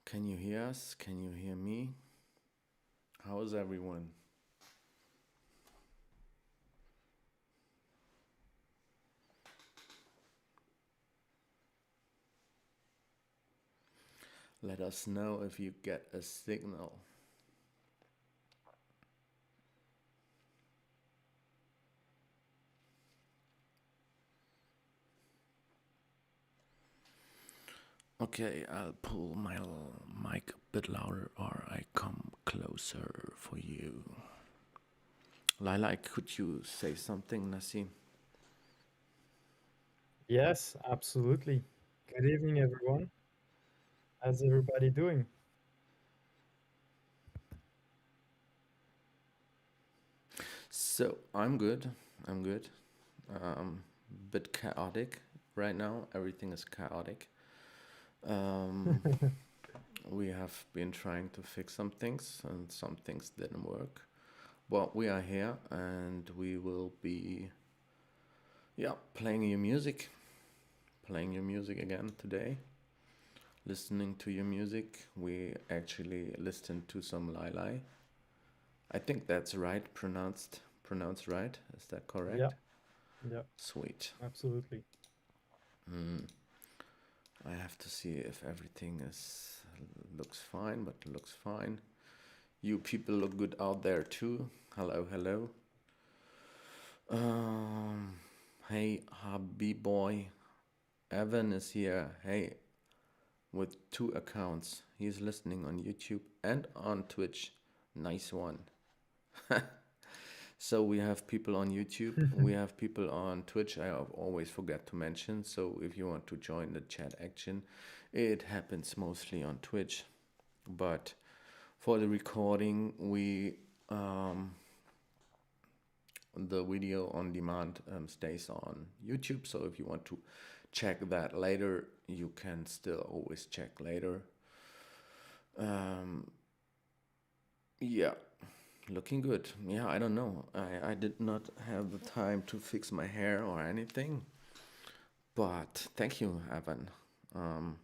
Can you hear us? Can you hear me? How is everyone? Let us know if you get a signal. Okay, I'll pull my mic a bit louder or I come closer for you. Lyly, could you say something, Nassim? Yes, absolutely. Good evening, everyone. How's everybody doing? So, I'm good. I'm good. Bit chaotic right now. Everything is chaotic. Um, we have been trying to fix some things and some things didn't work. Well, we are here and we will be, yeah, playing your music again today, listening to your music. We actually listened to some Lyly. I think that's right, pronounced right. Is that Yeah, correct? yeah, Sweet. absolutely. I have to see if everything is looks fine, but looks fine. You people look good out there too. Hello, hello. Um, hey, hubby boy, Evan is here. Hey, with two accounts. He's listening on YouTube and on Twitch. Nice one. So we have people on YouTube, we have people on Twitch. I always forget to mention. So if you want to join the chat action, it happens mostly on Twitch. But for the recording, we the video on demand stays on YouTube. So if you want to check that later, you can still always check later. Um, yeah, looking good. Yeah, I don't know. I did not have the time to fix my hair or anything, but thank you, Evan. Um,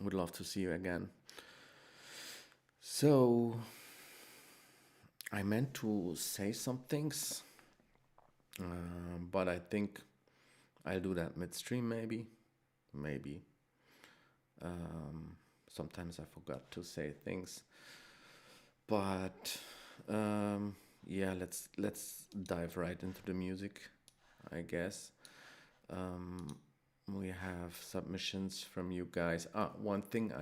would love to see you again. So I meant to say some things, but I think I'll do that midstream, maybe. Maybe. Um, Sometimes I forgot to say things, but yeah, let's dive right into the music, I guess. Um, we have submissions from you guys. One thing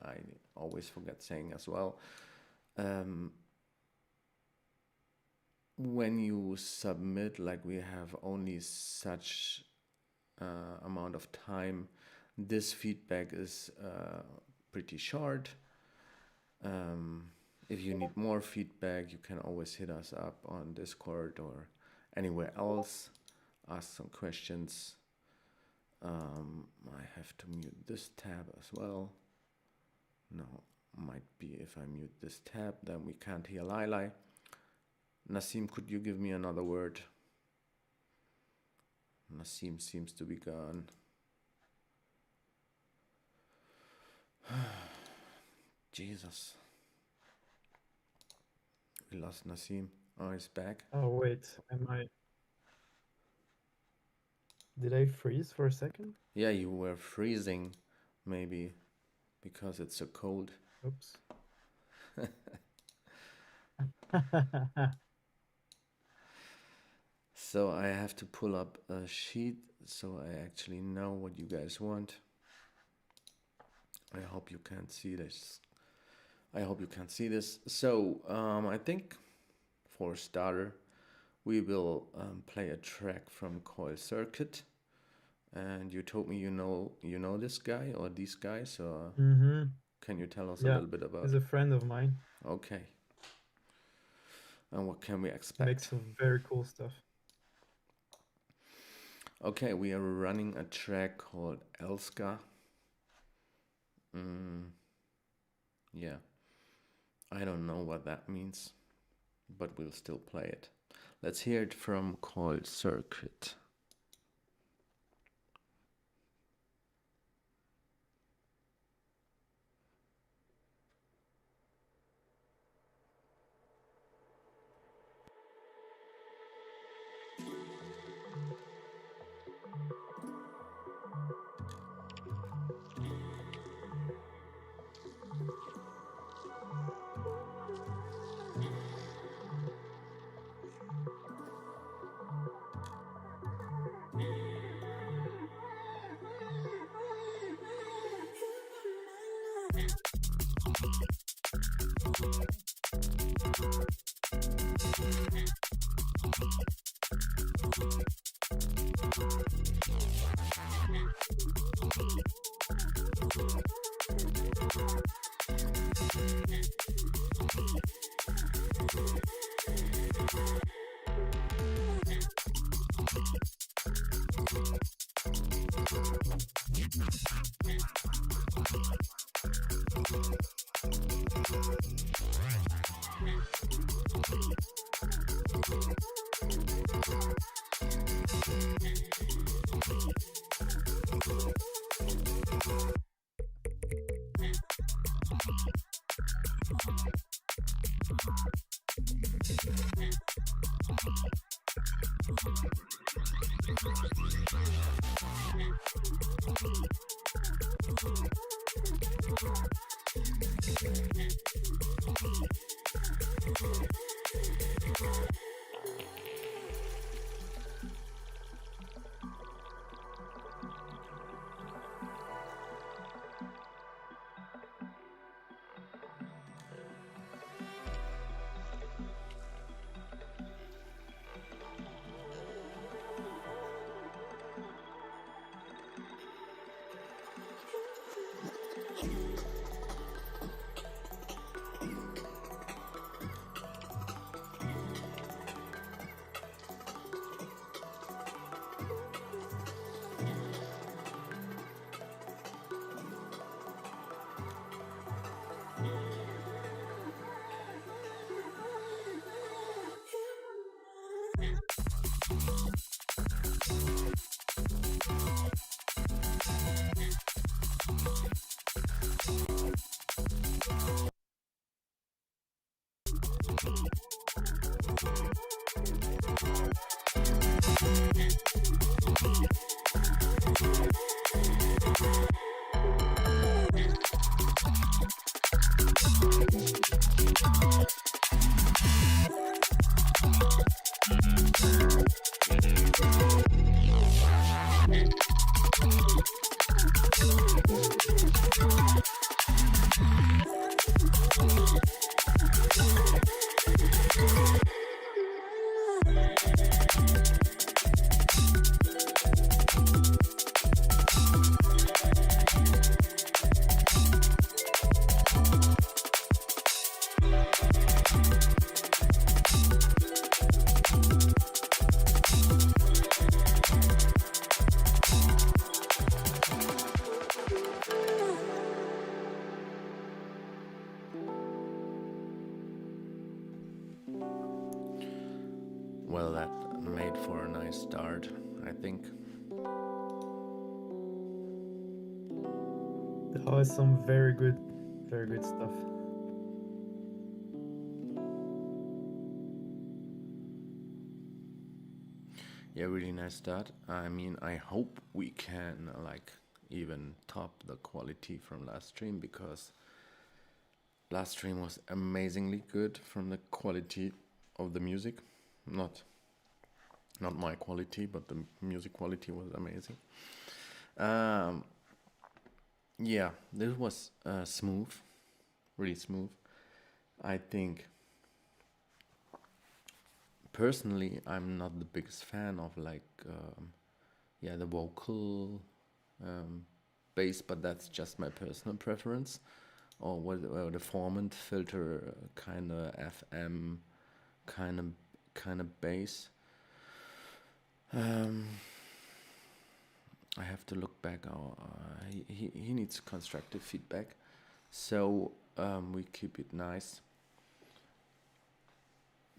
I always forget saying as well. Um, when you submit, like we have only such amount of time, this feedback is pretty short. Um, if you need more feedback, you can always hit us up on Discord or anywhere else. Ask some questions. I have to mute this tab as well. No, might be if I mute this tab, then we can't hear Lyly. Nassim, could you give me another word? Nassim seems to be gone. Jesus. We lost Nassim. Oh, he's back. Oh, wait, did I freeze for a second? Yeah, you were freezing, maybe, because it's so cold. Oops. So I have to pull up a sheet so I actually know what you guys want. I hope you can see this. I hope you can see this. So I think for a starter, we will play a track from Coil Circuit. And you told me you know this guy or these guys. So Mm-hmm. can you tell us a Yeah, little bit he's about? a friend of mine. Okay. And what can we He makes expect? some very cool stuff. Okay, we are running a track called Elska. Mm, yeah, I don't know what that means, but we'll still play it. Let's hear it from Coil Circuit. Well, that made for a nice start, I think. That was some very good stuff. Yeah, really nice start. I mean, I hope we can like even top the quality from last stream, because last stream was amazingly good from the quality of the music. Not not my quality, but the music quality was amazing. Um, yeah, this was smooth, really smooth. I think personally, I'm not the biggest fan of like yeah, the vocal um, bass, but that's just my personal preference. Or what the formant filter kind of FM kind of bass. Um, I have to look back. He needs constructive feedback, so we keep it nice.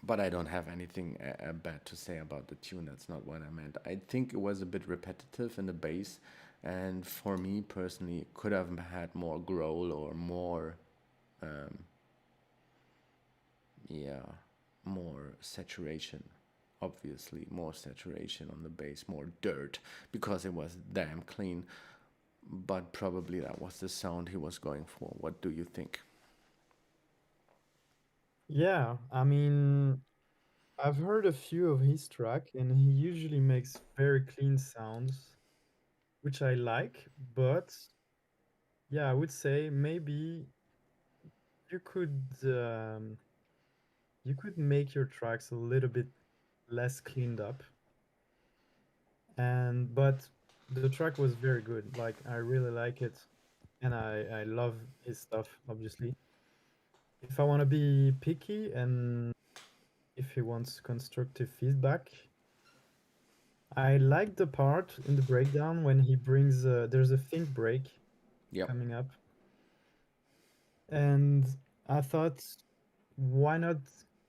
But I don't have anything bad to say about the tune. That's not what I meant. I think it was a bit repetitive in the bass, and for me personally, it could have had more growl or more, um, yeah, more saturation. Obviously, more saturation on the bass, more dirt, because it was damn clean. But probably that was the sound he was going for. What do you think? Yeah, I mean, I've heard a few of his track, and he usually makes very clean sounds, which I like, but yeah, I would say maybe you could um, you could make your tracks a little bit less cleaned up, and but the track was very good. Like I really like it, and I love his stuff, obviously. If I want to be picky and if he wants constructive feedback, I like the part in the breakdown when he brings there's a think break Yep. coming up, and I thought, why not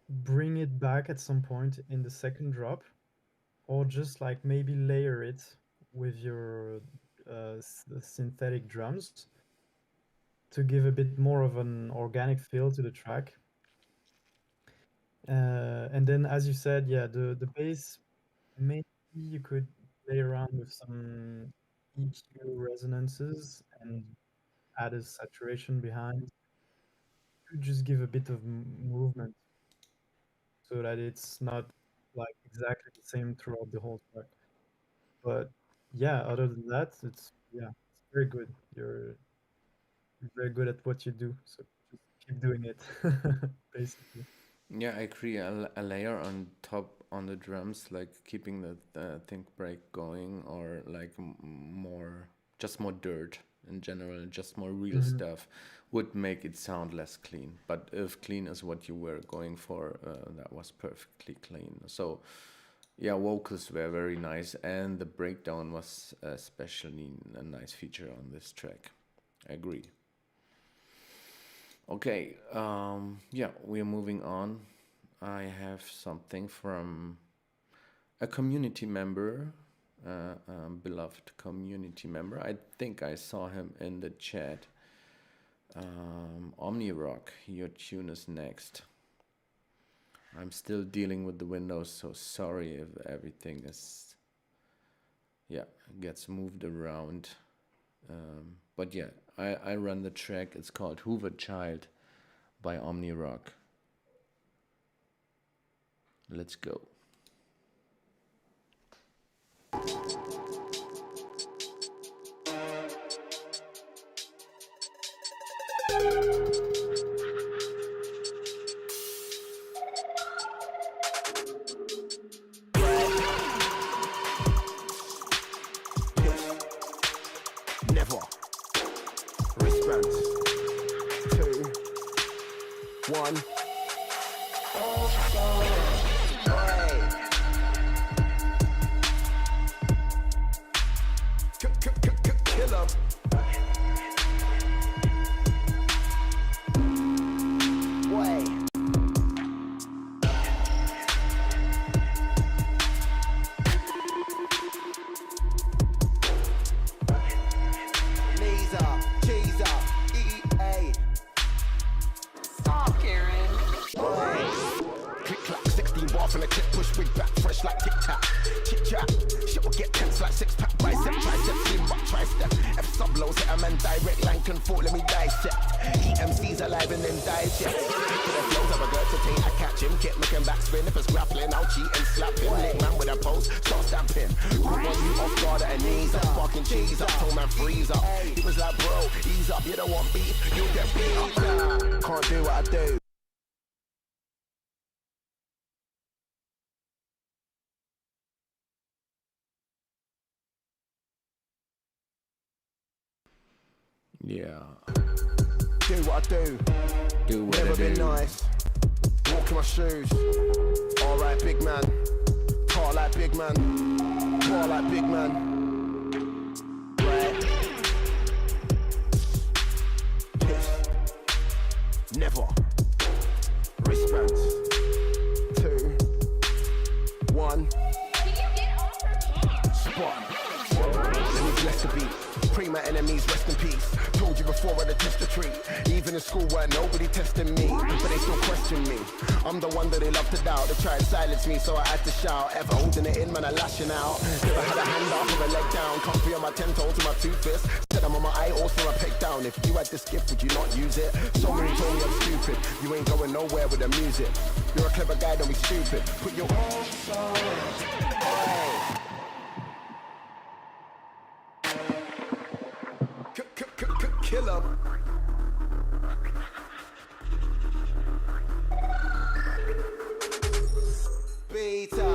bring it back at some point in the second drop, or just like maybe layer it with your synthetic drums to give a bit more of an organic feel to the track. And then, as you said, yeah, the bass, maybe you could play around with some EQ resonances and add a saturation behind to just give a bit of movement so that it's not like exactly the same throughout the whole track. But yeah, other than that, it's very good. You're very good at what you do, so just keep doing it, basically. Yeah, I agree. A layer on top on the drums, like keeping the think break going, or like more, just more dirt in general, just more real Mhm. stuff, would make it sound less clean. But if clean is what you were going for, that was perfectly clean. So, yeah, vocals were very nice, and the breakdown was especially a nice feature on this track. I agree. Okay, yeah, we're moving on. I have something from a community member, beloved community member. I think I saw him in the chat. OmniRock, your tune is next. I'm still dealing with the Windows, so sorry if everything is, yeah, gets moved around. But yeah, I run the track. It's called Hoover Child by OmniRock. Let's go. Never. Wristbands. 2, 1. Kill 'em. Way. Knees up, cheese up, EA. Stop, Karen. Click clack, 16 bar from the clip, push wig back, fresh like tic tac. Chit chat, shit will get tense like 6-pack, bicep, tricep, slim but tri-step. F sub lows, hit a man direct, line can fall, let me dissect. EMC's alive and then digest. To the flows of a regurgitate, I catch him, keep looking back, spin. If it's grappling, I'll cheat and slap him. Lick man with a pose, start stamping. Grip on you off guard at a knees up, fucking cheese up, told man freeze up. He was like, bro, ease up, you don't want beef, you'll get beat up. Can't do what I do. Yeah, Do what I do. do what Never I been do. nice. Walk in my shoes. Alright, big man. Talk like big man. Talk like big man. Right. Piss. Never. Wristbands. 2, 1. Can you get off her chin? Spot. Let me bless the beat. Pray my enemies rest in peace. Told you before I had test the tree. Even in school where nobody testing me, but they still question me. I'm the one that they love to doubt. They try and silence me, so I had to shout. Ever holding it in, man, I lashing out. Never had a hand up or a leg down. Comfy on my 10 toes to my 2 fists. Said I'm on my eye, also I peck down. If you had this gift, would you not use it? So many told me I'm stupid. You ain't going nowhere with the music. You're a clever guy, don't be stupid. Put your killer. Beta.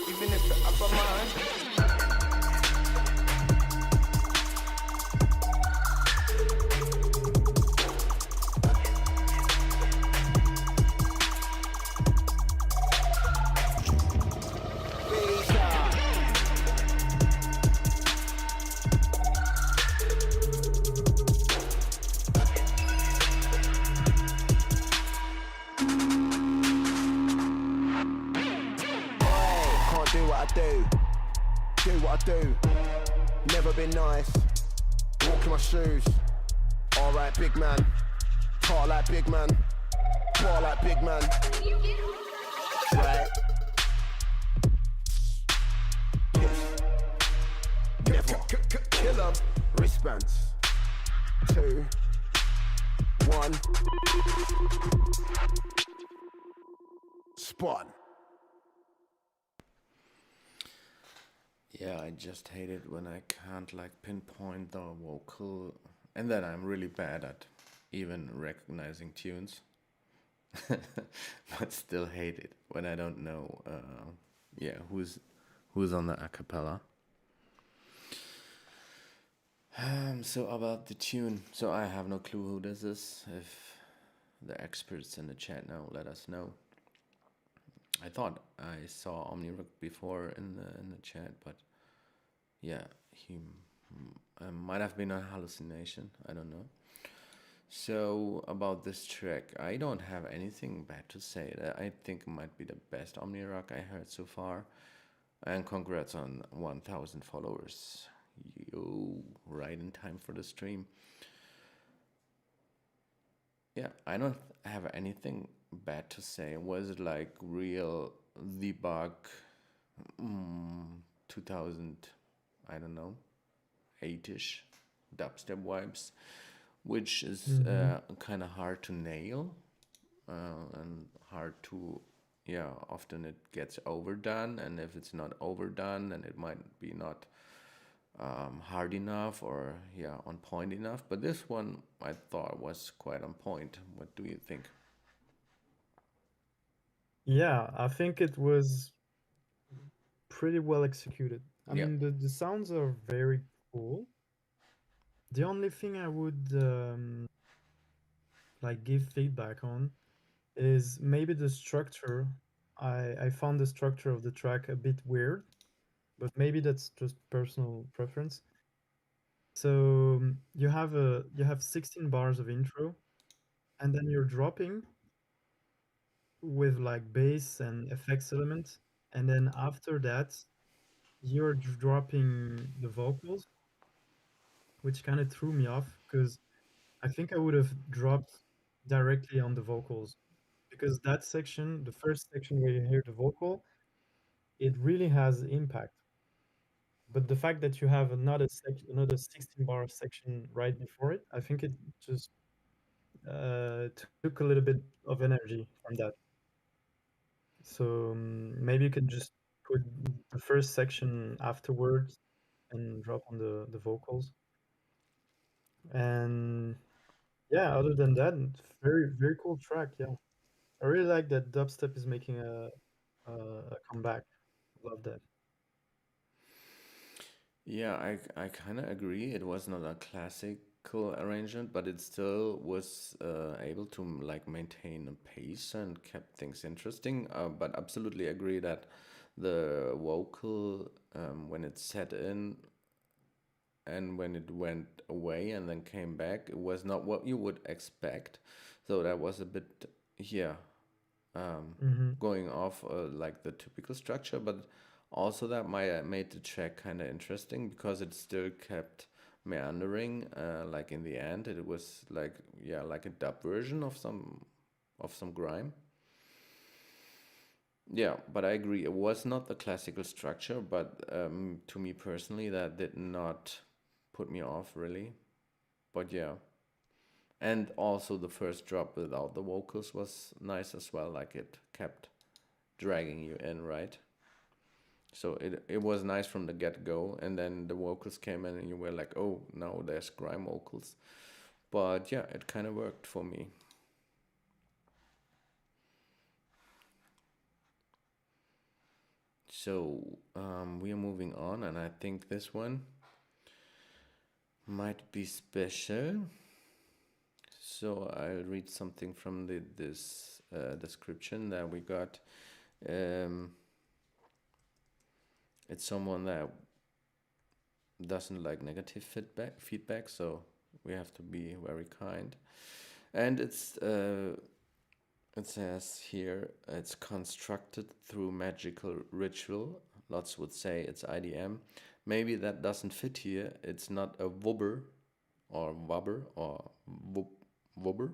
Even if the upper mind. Do what I do. Never been nice. Walk in my shoes. Alright, big man. Talk like big man. Ball like big man. Right. Never. Killer. Wristbands. 2, 1. Spot. Yeah, I just hate it when I can't like pinpoint the vocal, and then I'm really bad at even recognizing tunes. But still hate it when I don't know, yeah, who's on the acapella. So about the tune, so I have no clue who this is. If the experts in the chat know, let us know. I thought I saw Omnirook before in the chat, but yeah, he might have been a hallucination. I don't know. So about this track, I don't have anything bad to say. I think it might be the best Omnirock I heard so far. And congrats on 1,000 followers. Yo, right in time for the stream. Yeah, I don't have anything bad to say. Was it like real debug 2000, I don't know, 8-ish dubstep vibes, which is kind of hard to nail and hard to, yeah, often it gets overdone, and if it's not overdone, then it might be not hard enough or, yeah, on point enough. But this one I thought was quite on point. What do you think? Yeah, I think it was pretty well executed. I Yeah. mean, the sounds are very cool. The only thing I would like give feedback on is maybe the structure. I found the structure of the track a bit weird, but maybe that's just personal preference. So you have 16 bars of intro, and then you're dropping with like bass and effects element, and then after that you're dropping the vocals, which kind of threw me off because I think I would have dropped directly on the vocals, because that section, the first section where you hear the vocal, it really has impact. But the fact that you have another 16 bar section right before it, I think it just took a little bit of energy from that. So maybe you could just put the first section afterwards and drop on the vocals. And yeah, other than that, very very cool track. Yeah, I really like that dubstep is making a comeback. Love that. Yeah, I kind of agree. It was not a classical arrangement, but it still was able to like maintain a pace and kept things interesting. But absolutely agree that the vocal, when it set in and when it went away and then came back, it was not what you would expect. So that was a bit, yeah, going off like the typical structure, but also that made the track kind of interesting because it still kept meandering. Like in the end, it was like, yeah, like a dub version of some grime. Yeah, but I agree. It was not the classical structure, but to me personally, that did not put me off really. But yeah, And also the first drop without the vocals was nice as well, like it kept dragging you in, right? So it was nice from the get-go, and then the vocals came in and you were like, oh, now there's grime vocals. But yeah, it kind of worked for me. So we are moving on, and I think this one might be special. So I'll read something from this description that we got. It's someone that doesn't like negative feedback, so we have to be very kind. And it says here, it's constructed through magical ritual. Lots would say it's IDM. Maybe that doesn't fit here. It's not a wobber or wobber or wobber.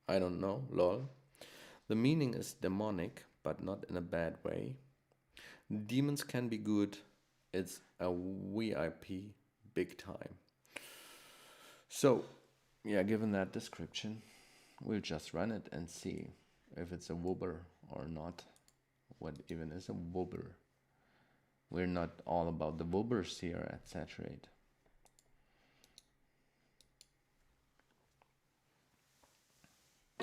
I don't know, lol. The meaning is demonic, but not in a bad way. Demons can be good. It's a VIP big time. So, yeah, given that description, we'll just run it and see if it's a wobber or not. What even is a wobber? We're not all about the wobbers here at Saturate.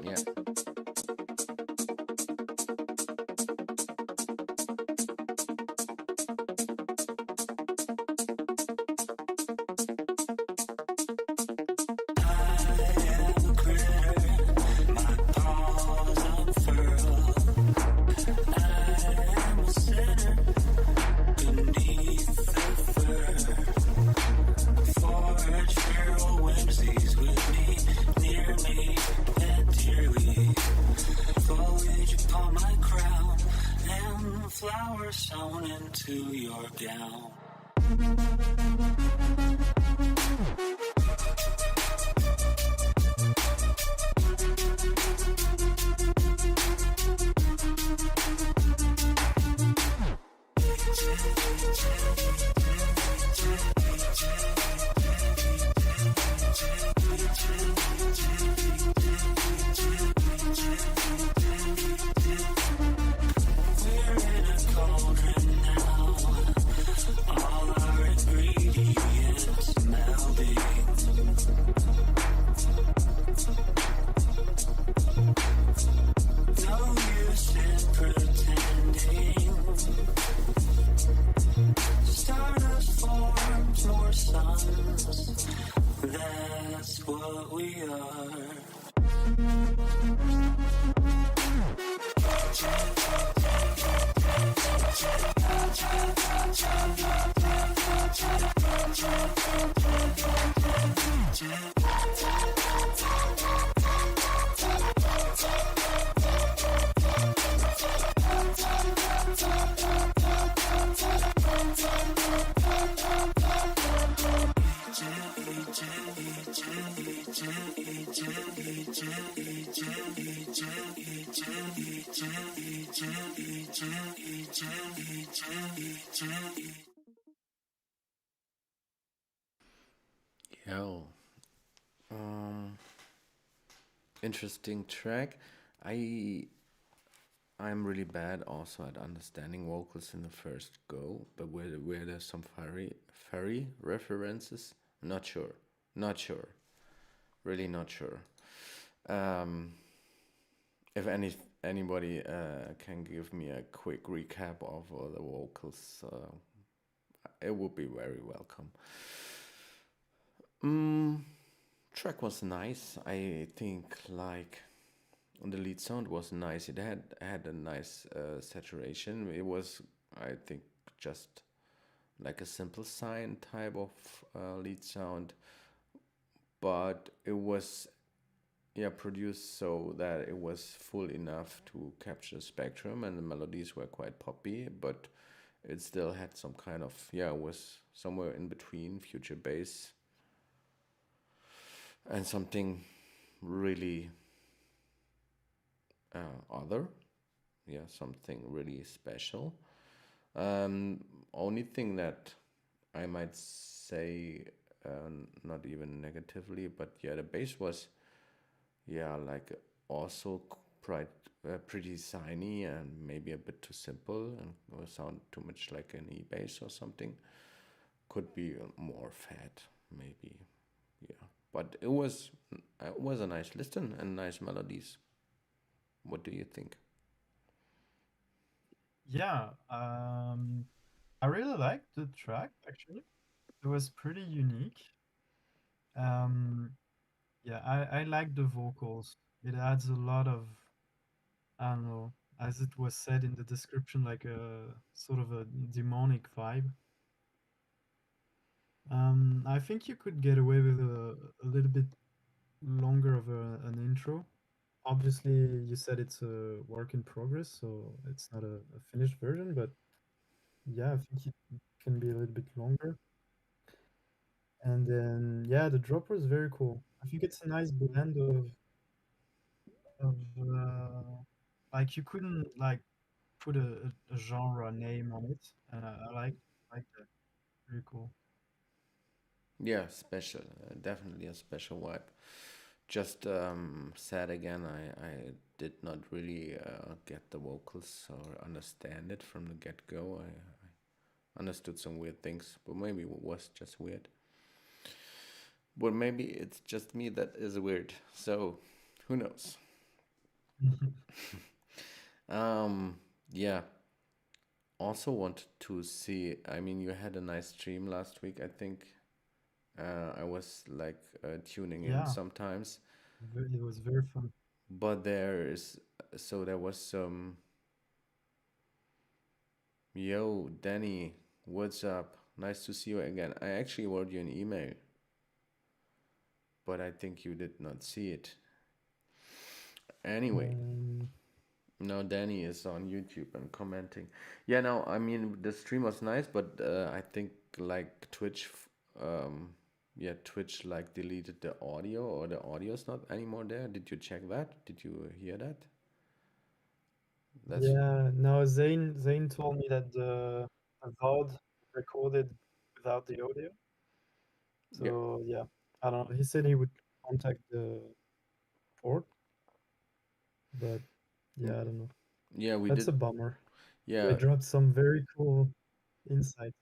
Yeah. Sewn into your gown. That's what we are. Yo. Interesting track. I'm really bad also at understanding vocals in the first go, but where there's some fairy references, not sure. Really not sure. If anybody can give me a quick recap of the vocals, it would be very welcome. Track was nice. I think like the lead sound was nice. It had a nice saturation. It was, I think, just like a simple sine type of lead sound, but it was produced so that it was full enough to capture the spectrum, and the melodies were quite poppy, but it still had some kind of it was somewhere in between future bass and something really other, something really special. Only thing that I might say, not even negatively, but the bass was yeah, like also pretty tiny and maybe a bit too simple and will sound too much like an E-bass or something. Could be more fat, maybe. Yeah, but it was a nice listen and nice melodies. What do you think? Yeah, I really liked the track actually. It was pretty unique. Um, yeah, I like the vocals. It adds a lot of, I don't know, as it was said in the description, like a sort of a demonic vibe. I think you could get away with a little bit longer of an intro. Obviously, you said it's a work in progress, so it's not a finished version, but yeah, I think it can be a little bit longer. And then, yeah, the drop was very cool. I think it's a nice blend of like you couldn't like put a genre name on it, and I like that. Very cool. Yeah, special, definitely a special vibe. Just sad again. I did not really get the vocals or understand it from the get go. I understood some weird things, but maybe it was just weird. But maybe it's just me that is weird. So who knows? Um, yeah. Also wanted to see. I mean, you had a nice stream last week. I think I was like tuning in Yeah, sometimes, it was very fun. but there was some. Yo, Danny, what's up? Nice to see you again. I actually wrote you an email, but I think you did not see it. Anyway, Um, now Danny is on YouTube and commenting. Yeah, no, I mean the stream was nice, but I think like Twitch like deleted the audio or the audio's not anymore there. Did you check that? Did you hear that? That's yeah, no, Zane told me that the VOD recorded without the audio. yeah. So yeah, I don't know. He said he would contact the port, but Mm, yeah, I don't know. yeah, we That's did. a bummer. They Yeah, dropped some very cool insights.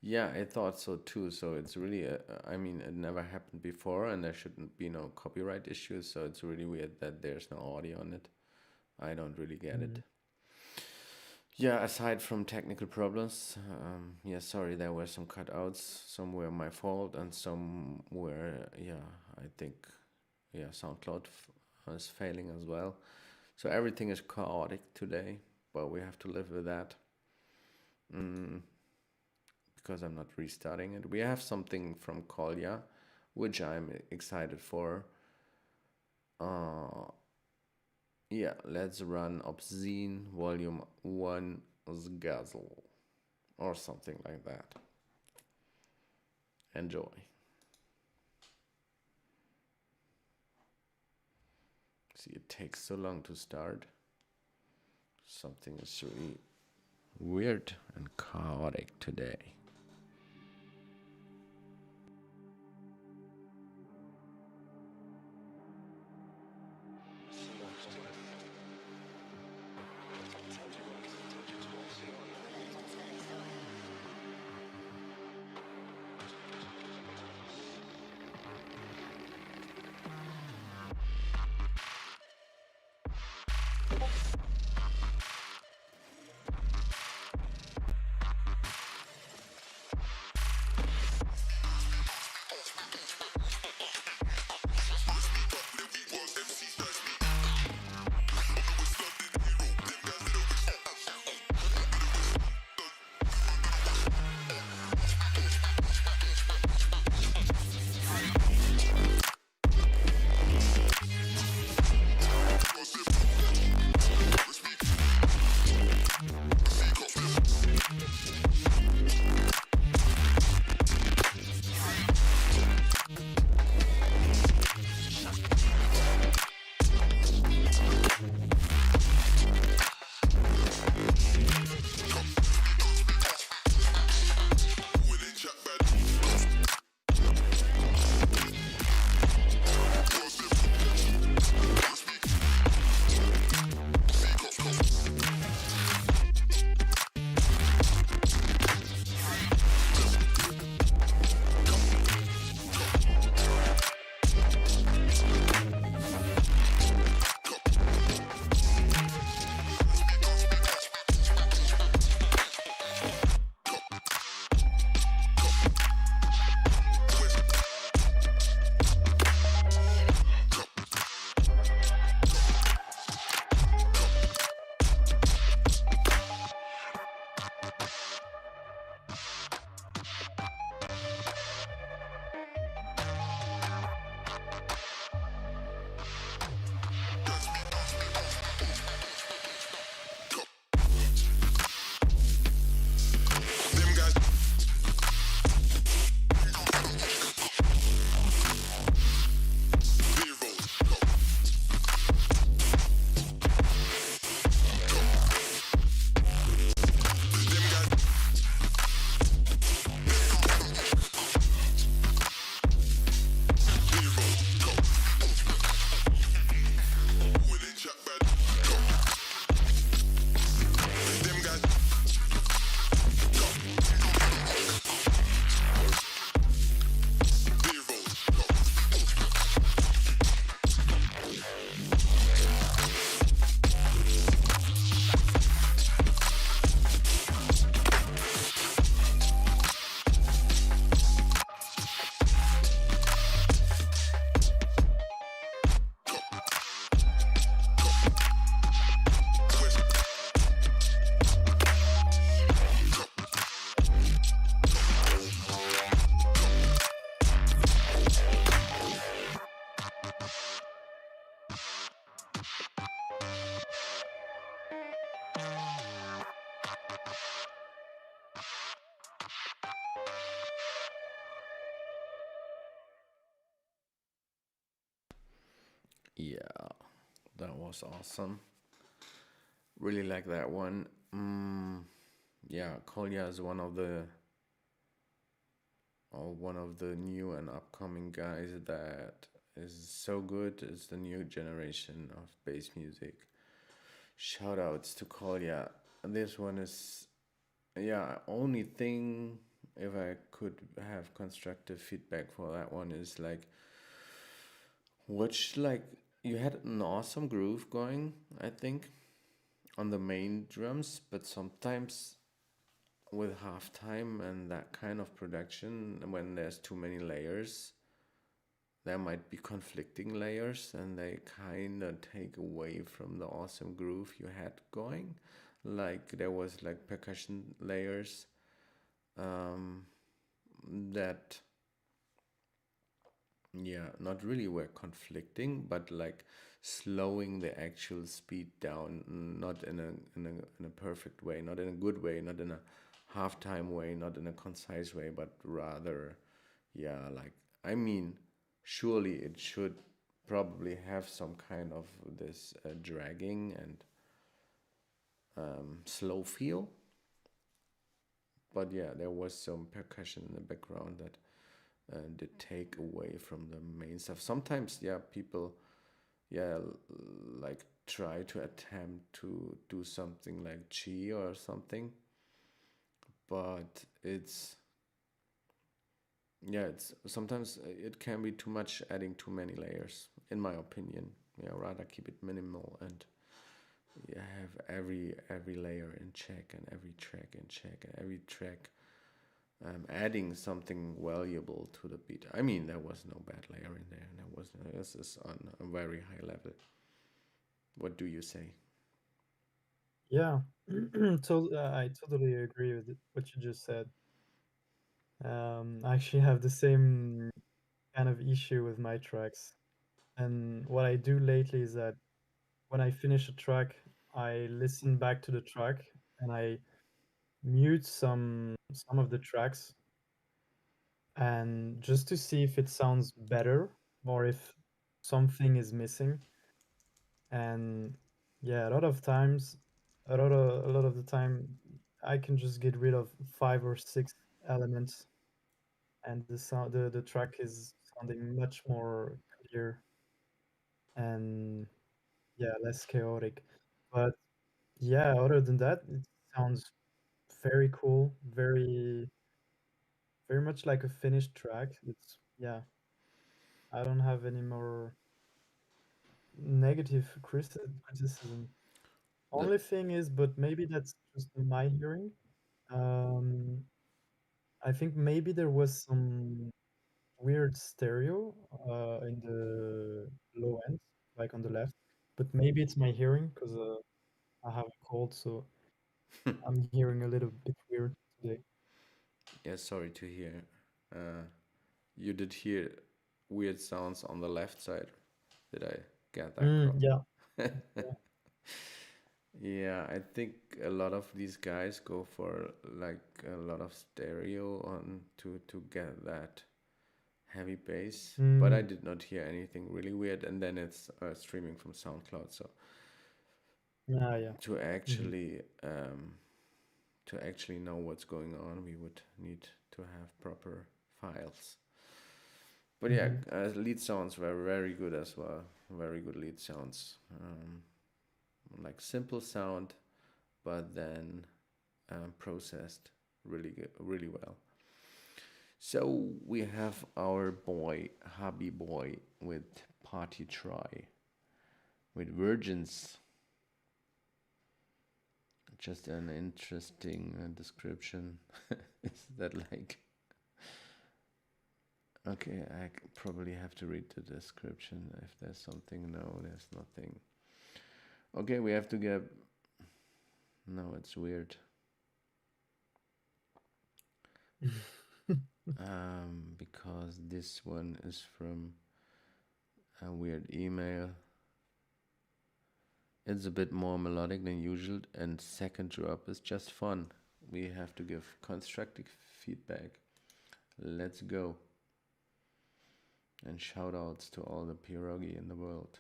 yeah, I thought so too. So it's really, I mean, it never happened before, and there shouldn't be no copyright issues. So it's really weird that there's no audio on it. I don't really get it. Mm. Yeah, aside from technical problems, yeah, sorry, there were some cutouts. Some were my fault, and some were, yeah, I think, yeah, SoundCloud is failing as well. So everything is chaotic today, but we have to live with that. Mm, because I'm not restarting it. We have something from Kolya, which I'm excited for. Uh, yeah, let's run Obscene Volume 1 Sgazzle or something like that. Enjoy. See, it takes so long to start. Something is really weird and chaotic today. Yeah, that was awesome. Really like that one. Yeah, Kolya is one of the new and upcoming guys that is so good. It's the new generation of bass music. Shout outs to Kolya. This one is, yeah, only thing, if I could have constructive feedback for that one, is like, which, like, you had an awesome groove going, I think, on the main drums, but sometimes with halftime and that kind of production, when there's too many layers, there might be conflicting layers and they kind of take away from the awesome groove you had going. Like there was like percussion layers that, yeah, not really were conflicting, but like slowing the actual speed down, not in a perfect way, not in a good way, not in a halftime way, not in a concise way, but rather, yeah, like, I mean, surely it should probably have some kind of this dragging and slow feel, but yeah, there was some percussion in the background that did take away from the main stuff. Sometimes, yeah, people, yeah, like try to attempt to do something like Chi or something, but it's, yeah, it's sometimes it can be too much, adding too many layers, in my opinion. Yeah, rather keep it minimal and you have every layer in check and every track in check and every track adding something valuable to the beat. I mean, there was no bad layer in there. There was, this is on a very high level. What do you say? Yeah, I totally agree with what you just said. I actually have the same kind of issue with my tracks. And what I do lately is that when I finish a track, I listen back to the track and I mute some of the tracks and just to see if it sounds better or if something is missing. And yeah, a lot of the time I can just get rid of 5 or 6 elements and the track is sounding much more clear and yeah, less chaotic. But yeah, other than that, it sounds very cool, very much like a finished track. It's yeah, I don't have any more negative criticism. The Only thing is, but maybe that's just my hearing. Um, I think maybe there was some weird stereo in the low end, like on the left. But maybe it's my hearing because I have a cold, so I'm hearing a little bit weird today. Yeah, sorry to hear. Uh, you did hear weird sounds on the left side. Did I get that Yeah, correct? yeah. Yeah, I think a lot of these guys go for like a lot of stereo on to get that heavy bass. But I Mm, did not hear anything really weird, and then it's streaming from SoundCloud. So yeah, yeah. to Hmm. actually to actually know what's going on, we would need to have proper files. But yeah, Hmm. lead sounds were very good as well. Very good lead sounds. Like simple sound, but then processed really good, really well. So we have our boy, hobby boy, with Party Try, with Virgins. Just an interesting description. Is that like? Okay, probably have to read the description. If there's something, no, there's nothing. Okay, we have to get. No, it's weird. Because this one is from a weird email. It's a bit more melodic than usual, and second drop is just fun. We have to give constructive feedback. Let's go. And shout outs to all the pierogi in the world.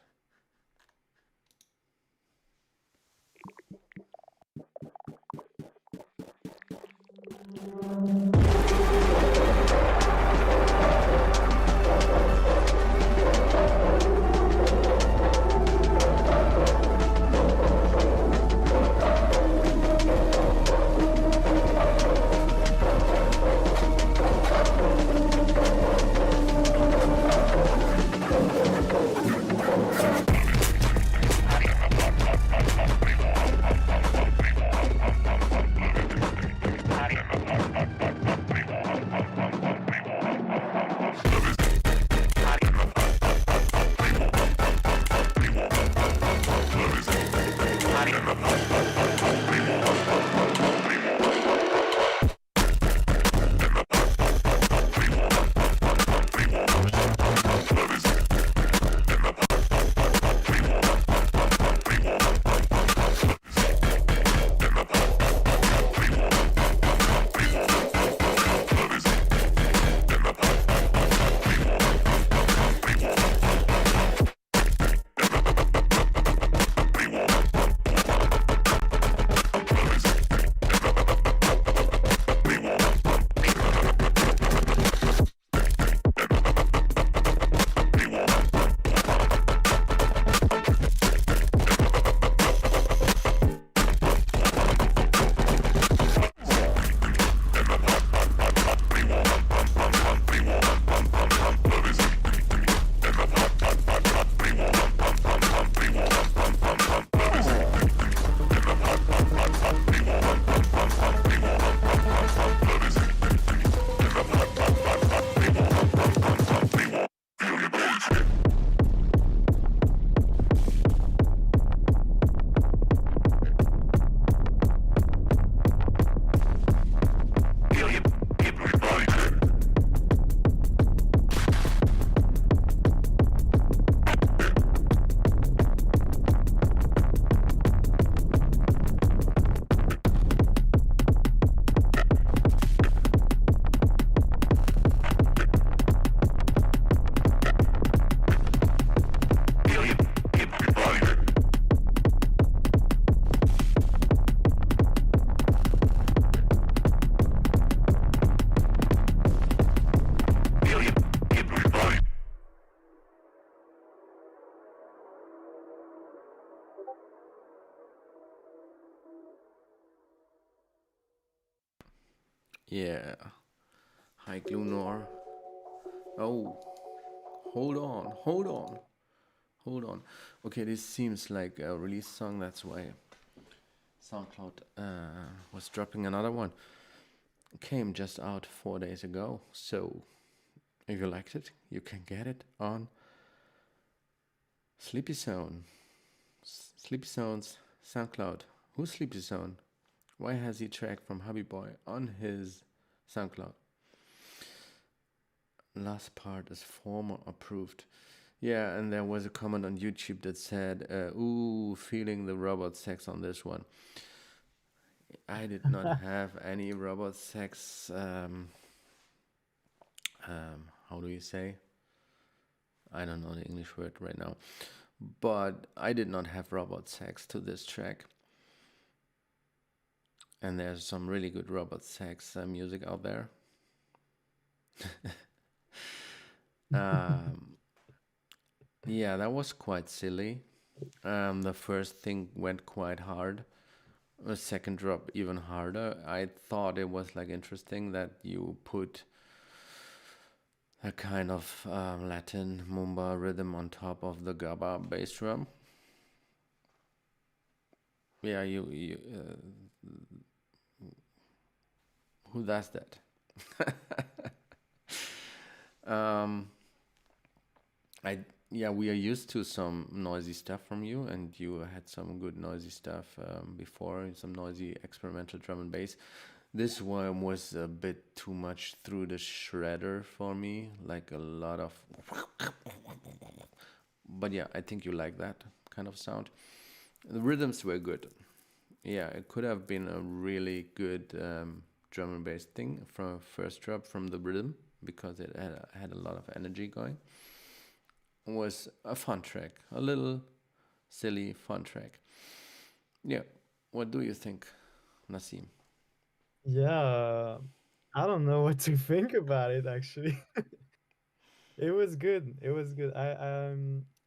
Yeah. Hi, Glunor. Oh, hold on, hold on, hold on. Okay, this seems like a release song. That's why SoundCloud was dropping another one. Came just out 4 days ago. So if you liked it, you can get it on Sleepy Zone. Sleepy Zone's SoundCloud. Who's Sleepy Zone? Why has he track from Hubby Boy on his SoundCloud? Last part is former approved. Yeah, and there was a comment on YouTube that said, ooh, feeling the robot sex on this one. I did not have any robot sex. How do you say? I don't know the English word right now. But I did not have robot sex to this track. And there's some really good robot sex music out there. Yeah, that was quite silly. The first thing went quite hard. The second drop even harder. I thought it was like interesting that you put a kind of Latin mumba rhythm on top of the gaba bass drum. Yeah, you who does that? I yeah, we are used to some noisy stuff from you, and you had some good noisy stuff before, some noisy experimental drum and bass. This one was a bit too much through the shredder for me, like a lot of. But yeah, I think you like that kind of sound. The rhythms were good. Yeah, it could have been a really good drum and bass thing from first drop from the rhythm because it had a lot of energy going. It was a fun track, a little silly fun track. Yeah, what do you think, Nassim? Yeah, I don't know what to think about it actually. It was good. It was good. I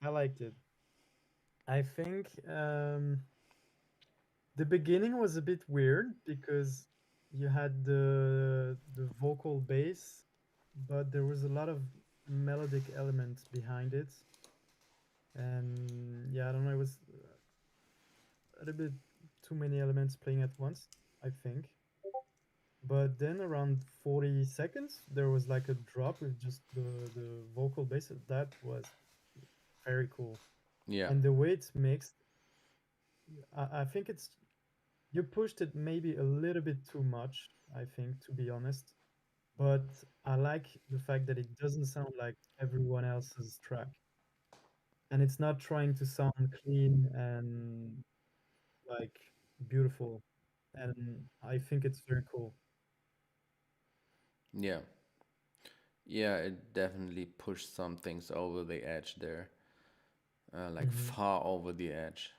liked it. I think the beginning was a bit weird because you had the vocal bass, but there was a lot of melodic elements behind it. And yeah, I don't know, it was a little bit too many elements playing at once, I think. But then around 40 seconds, there was like a drop with just the vocal bass. That was very cool. Yeah, And the way it's mixed, I think it's you pushed it maybe a little bit too much, I think, to be honest. But I like the fact that it doesn't sound like everyone else's track. And it's not trying to sound clean and like beautiful. And I think it's very cool. yeah, yeah. It definitely pushed some things over the edge there, like Hmm. far over the edge,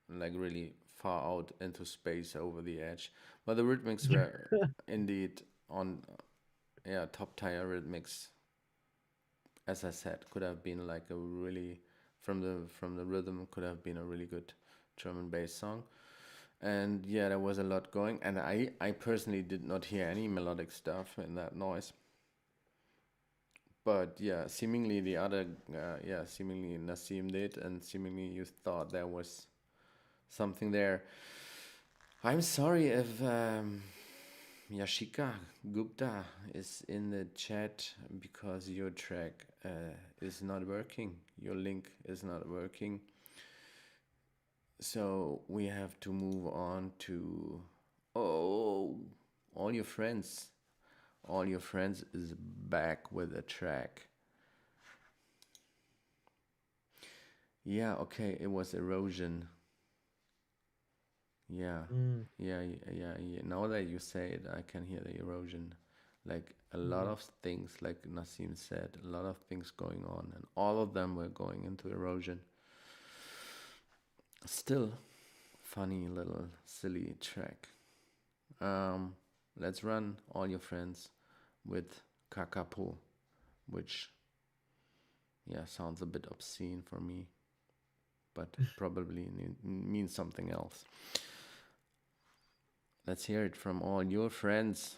like really far out into space over the edge. But the rhythmics were indeed on, yeah, top tier rhythmics. As I said, could have been like a really from the rhythm could have been a really good drum and bass song. And yeah, there was a lot going, and I personally did not hear any melodic stuff in that noise. But yeah, seemingly the other, yeah, seemingly Nassim did, and seemingly you thought there was something there. I'm sorry if Yashika Gupta is in the chat because your track is not working. Your link is not working. So we have to move on to, oh, all your friends. All your friends is back with a track. Yeah, okay, it was erosion. Yeah, Mm, yeah. Now that you say it, I can hear the erosion. Like a lot yeah. of things, like Nassim said, a lot of things going on, and all of them were going into erosion. Still, funny little silly track. Um, let's run all your friends with Kakapo, which, yeah, sounds a bit obscene for me, but probably means something else. Let's hear it from all your friends.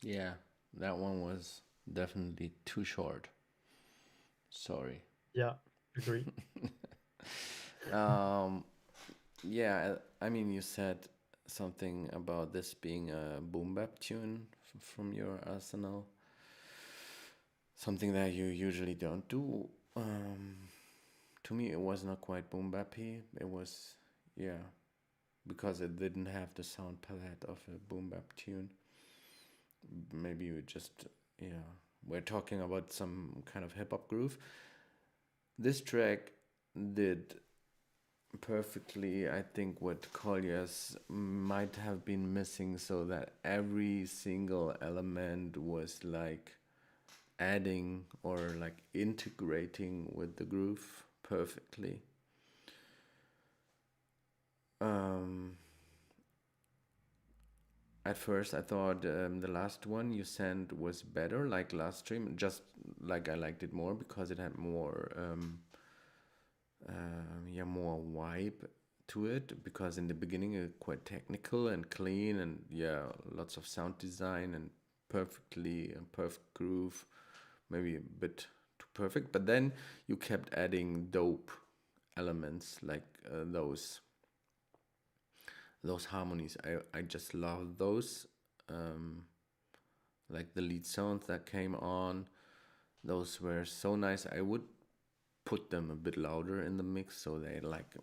Yeah, that one was definitely too short. Sorry. Yeah, agree. Yeah, I mean, you said something about this being a boom bap tune from your arsenal. Something that you usually don't do. To me, it was not quite boom bappy. It was, yeah, because it didn't have the sound palette of a boom bap tune. Maybe you just, yeah, we're talking about some kind of hip hop groove. This track did perfectly, I think, what Colliers might have been missing, so that every single element was like adding or like integrating with the groove perfectly. At first, I thought the last one you sent was better, like last stream. Just like I liked it more because it had more, yeah, more vibe to it. Because in the beginning, it quite technical and clean, and yeah, lots of sound design and perfect groove, maybe a bit too perfect. But then you kept adding dope elements like those harmonies. I just love those. Like the lead sounds that came on, those were so nice. I would put them a bit louder in the mix so they like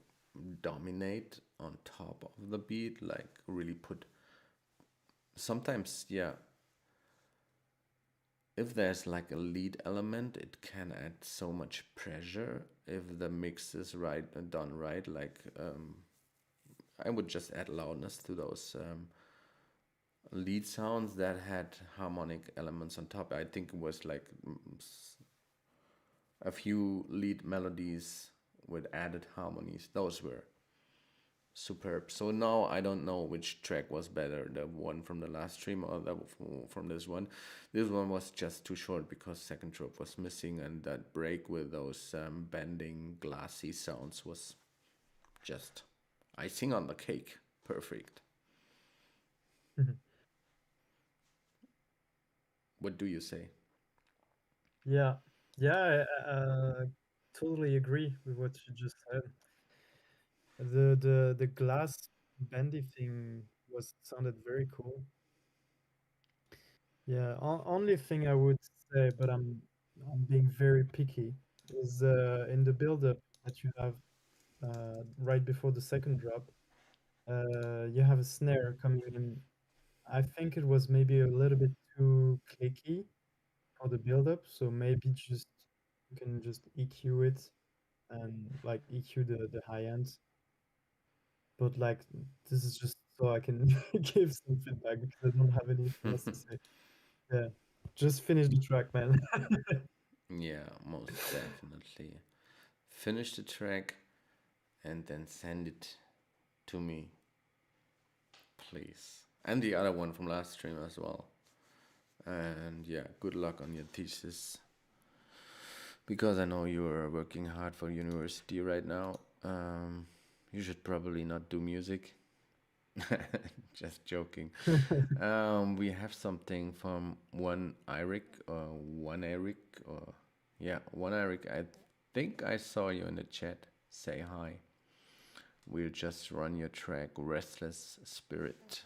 dominate on top of the beat, like really put. Sometimes, yeah, if there's like a lead element, it can add so much pressure if the mix is right and done right. Like I would just add loudness to those lead sounds that had harmonic elements on top. I think it was like a few lead melodies with added harmonies. Those were superb. So now I don't know which track was better, the one from the last stream or the from this one. This one was just too short because second drop was missing, and that break with those bending glassy sounds was just icing on the cake. Perfect. What do you say? Yeah, yeah, I totally agree with what you just said. The glass bendy thing sounded very cool. Yeah, only thing I would say, but I'm being very picky, is in the build-up that you have right before the second drop, you have a snare coming in. I think it was maybe a little bit too clicky for the build-up, so maybe just you can just EQ it and like EQ the high end. But like this is just so I can give some feedback because I don't have anything else to say. Yeah, just finish the track, man. Yeah, most definitely. Finish the track and then send it to me, please. And the other one from last stream as well. And yeah, good luck on your thesis. Because I know you're working hard for university right now. You should probably not do music. Just joking. We have something from one Eric or one Eric or yeah, one Eric. I think I saw you in the chat. Say hi. We'll just run your track, Restless Spirit.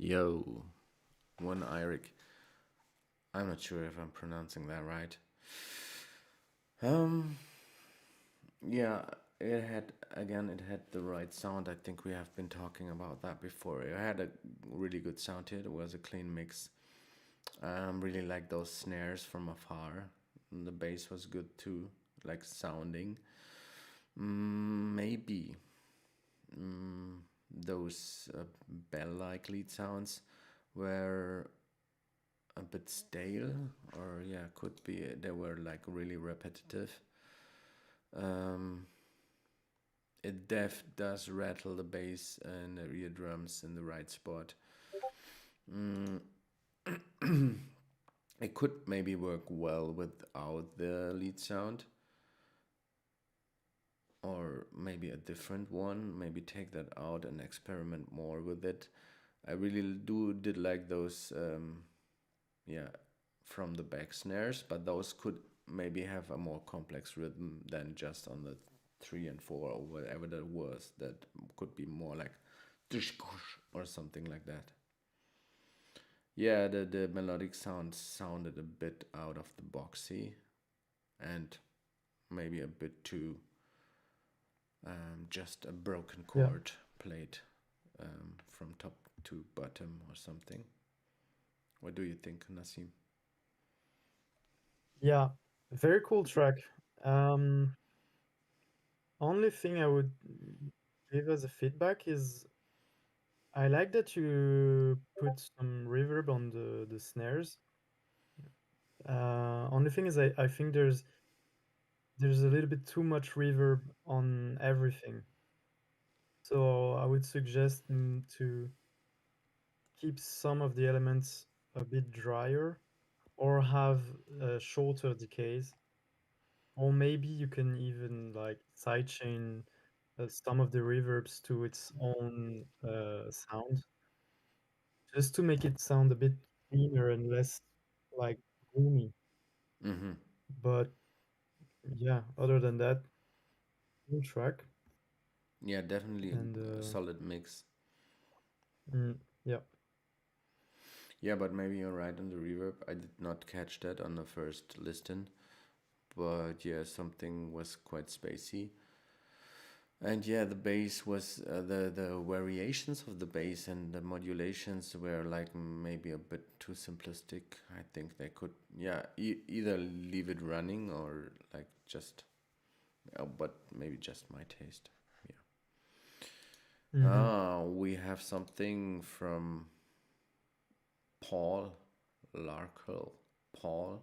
Yo, one Eric. I'm not sure if I'm pronouncing that right. Yeah, it had the right sound. I think we have been talking about that before. It had a really good sound to it. It was a clean mix. Really like those snares from afar. And the bass was good too, like sounding. Maybe those bell-like lead sounds were a bit stale, or yeah, could be they were like really repetitive. It does rattle the bass and the eardrums in the right spot. It could maybe work well without the lead sound, or maybe a different one. Maybe take that out and experiment more with it. I really did like those, yeah, from the back snares, but those could maybe have a more complex rhythm than just on the 3 and 4 or whatever that was. That could be more like or something like that. Yeah, the melodic sound sounded a bit out of the boxy and maybe a bit too just a broken Yeah. chord played from top to bottom or something. What do you think, Nassim? Yeah, very cool track. Only thing I would give as a feedback is I like that you put some reverb on the snares. Only thing is I think there's a little bit too much reverb on everything. So I would suggest to keep some of the elements a bit drier or have shorter decays. Or maybe you can even like sidechain some of the reverbs to its own sound, just to make it sound a bit cleaner and less like gloomy. Mm-hmm. But yeah, other than that, cool track. Yeah, definitely And a solid mix. yeah. Yeah, but maybe you're right on the reverb. I did not catch that on the first listen, but yeah, something was quite spacey. And yeah, the bass was the variations of the bass and the modulations were like maybe a bit too simplistic. I think they could either leave it running or like just, but maybe just my taste. Yeah. We have something from Paul Larkhall. Paul.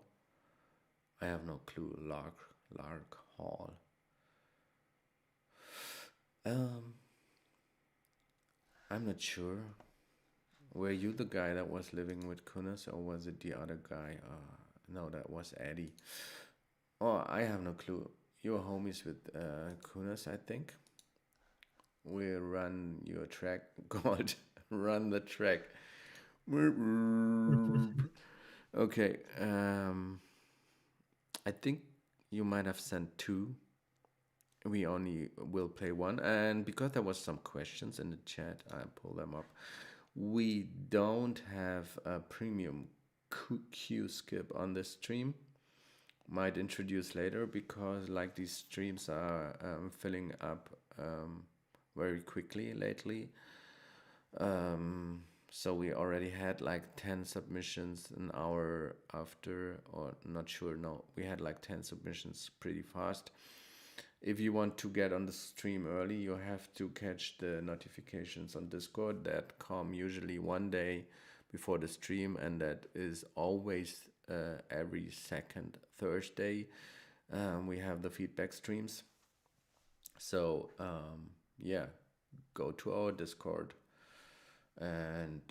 I have no clue. Lark Hall. I'm not sure. Were you the guy that was living with Kunas, or was it the other guy? No, that was Eddie. Oh, I have no clue. You're homies with Kunas, I think. We run your track called Run the Track. Okay. I think you might have sent two. We only will play one, and because there was some questions in the chat, I pull them up. We don't have a premium Q skip on this stream. Might introduce later because like these streams are filling up very quickly lately. So we already had like 10 submissions an hour after, or not sure, no, we had like 10 submissions pretty fast. If you want to get on the stream early, you have to catch the notifications on Discord that come usually one day before the stream, and that is always every second Thursday. We have the feedback streams. So yeah, go to our Discord and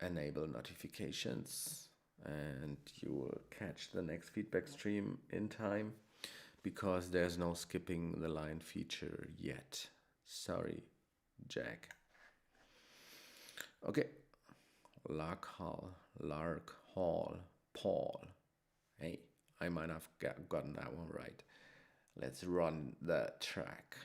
enable notifications, and you will catch the next feedback stream in time, because there's no skipping the line feature yet. Sorry, Jack. Okay. Lark Hall, Paul. Hey, I might have gotten that one right. Let's run the track.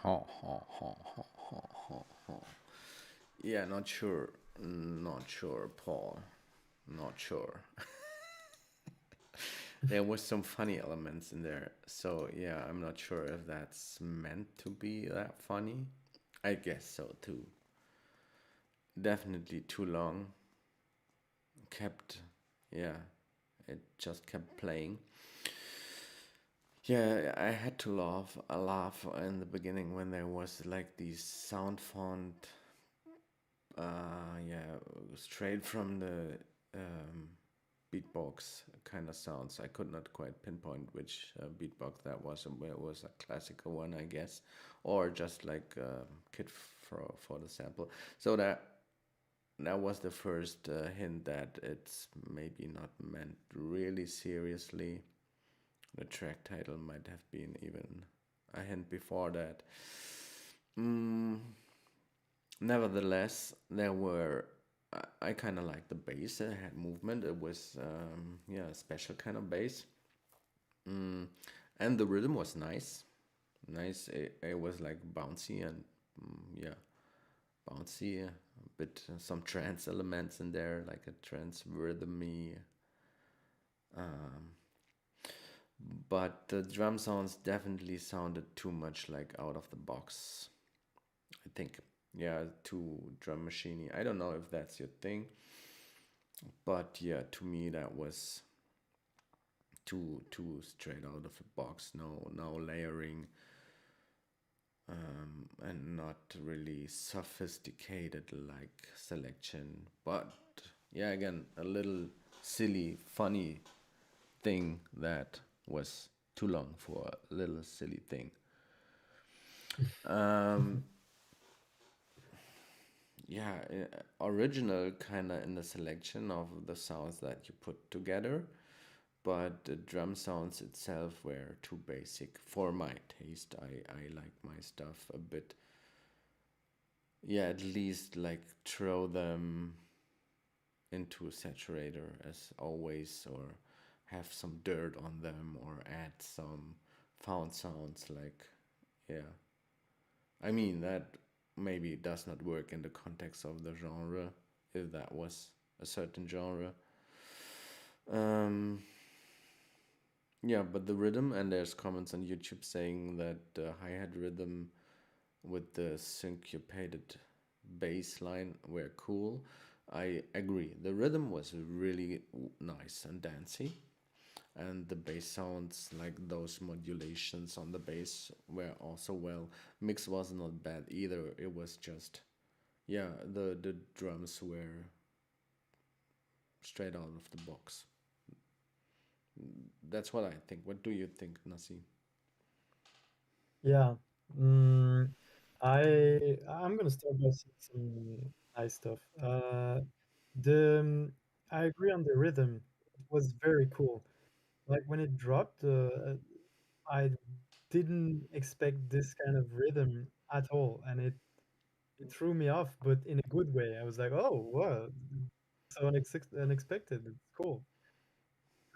Ha, ha, ha, ha, ha, ha, ha. Yeah, not sure. Not sure, Paul. Not sure. There was some funny elements in there. So, yeah, I'm not sure if that's meant to be that funny. I guess so, too. Definitely too long. Yeah, it just kept playing. Yeah, I had to laugh in the beginning when there was like these sound font, yeah, straight from the beatbox kind of sounds. I could not quite pinpoint which beatbox that was. It was a classical one, I guess, or just like kit for the sample. So that was the first hint that it's maybe not meant really seriously. The track title might have been even a hint before that. Nevertheless, there were. I kind of liked the bass. It had movement. It was, yeah, a special kind of bass. And the rhythm was nice. Nice. It was like bouncy and, yeah, bouncy. A bit some trance elements in there, like a trance rhythmy. But the drum sounds definitely sounded too much like out of the box. I think, yeah, too drum machiney. I don't know if that's your thing, but yeah, to me that was too straight out of the box. No layering, and not really sophisticated like selection. But yeah, again, a little silly, funny thing that was too long for a little silly thing. Yeah, original kind of in the selection of the sounds that you put together, but the drum sounds itself were too basic for my taste. I like my stuff a bit, yeah, at least like throw them into a saturator as always, or have some dirt on them, or add some found sounds like, yeah. I mean, that maybe does not work in the context of the genre, if that was a certain genre. Um, yeah, but the rhythm, and there's comments on YouTube saying that the hi hat rhythm with the syncopated bass line were cool. I agree. The rhythm was really nice and dancey, and the bass sounds like those modulations on the bass were also well. Mix was not bad either. It was just, yeah, the drums were straight out of the box. That's what I think. What do you think, Nasi? Yeah. Mm, I'm gonna start by saying some nice stuff. The I agree on the rhythm. It was very cool. Like when it dropped, I didn't expect this kind of rhythm at all, and it threw me off, but in a good way. I was like, "Oh, wow, so unexpected. It's cool."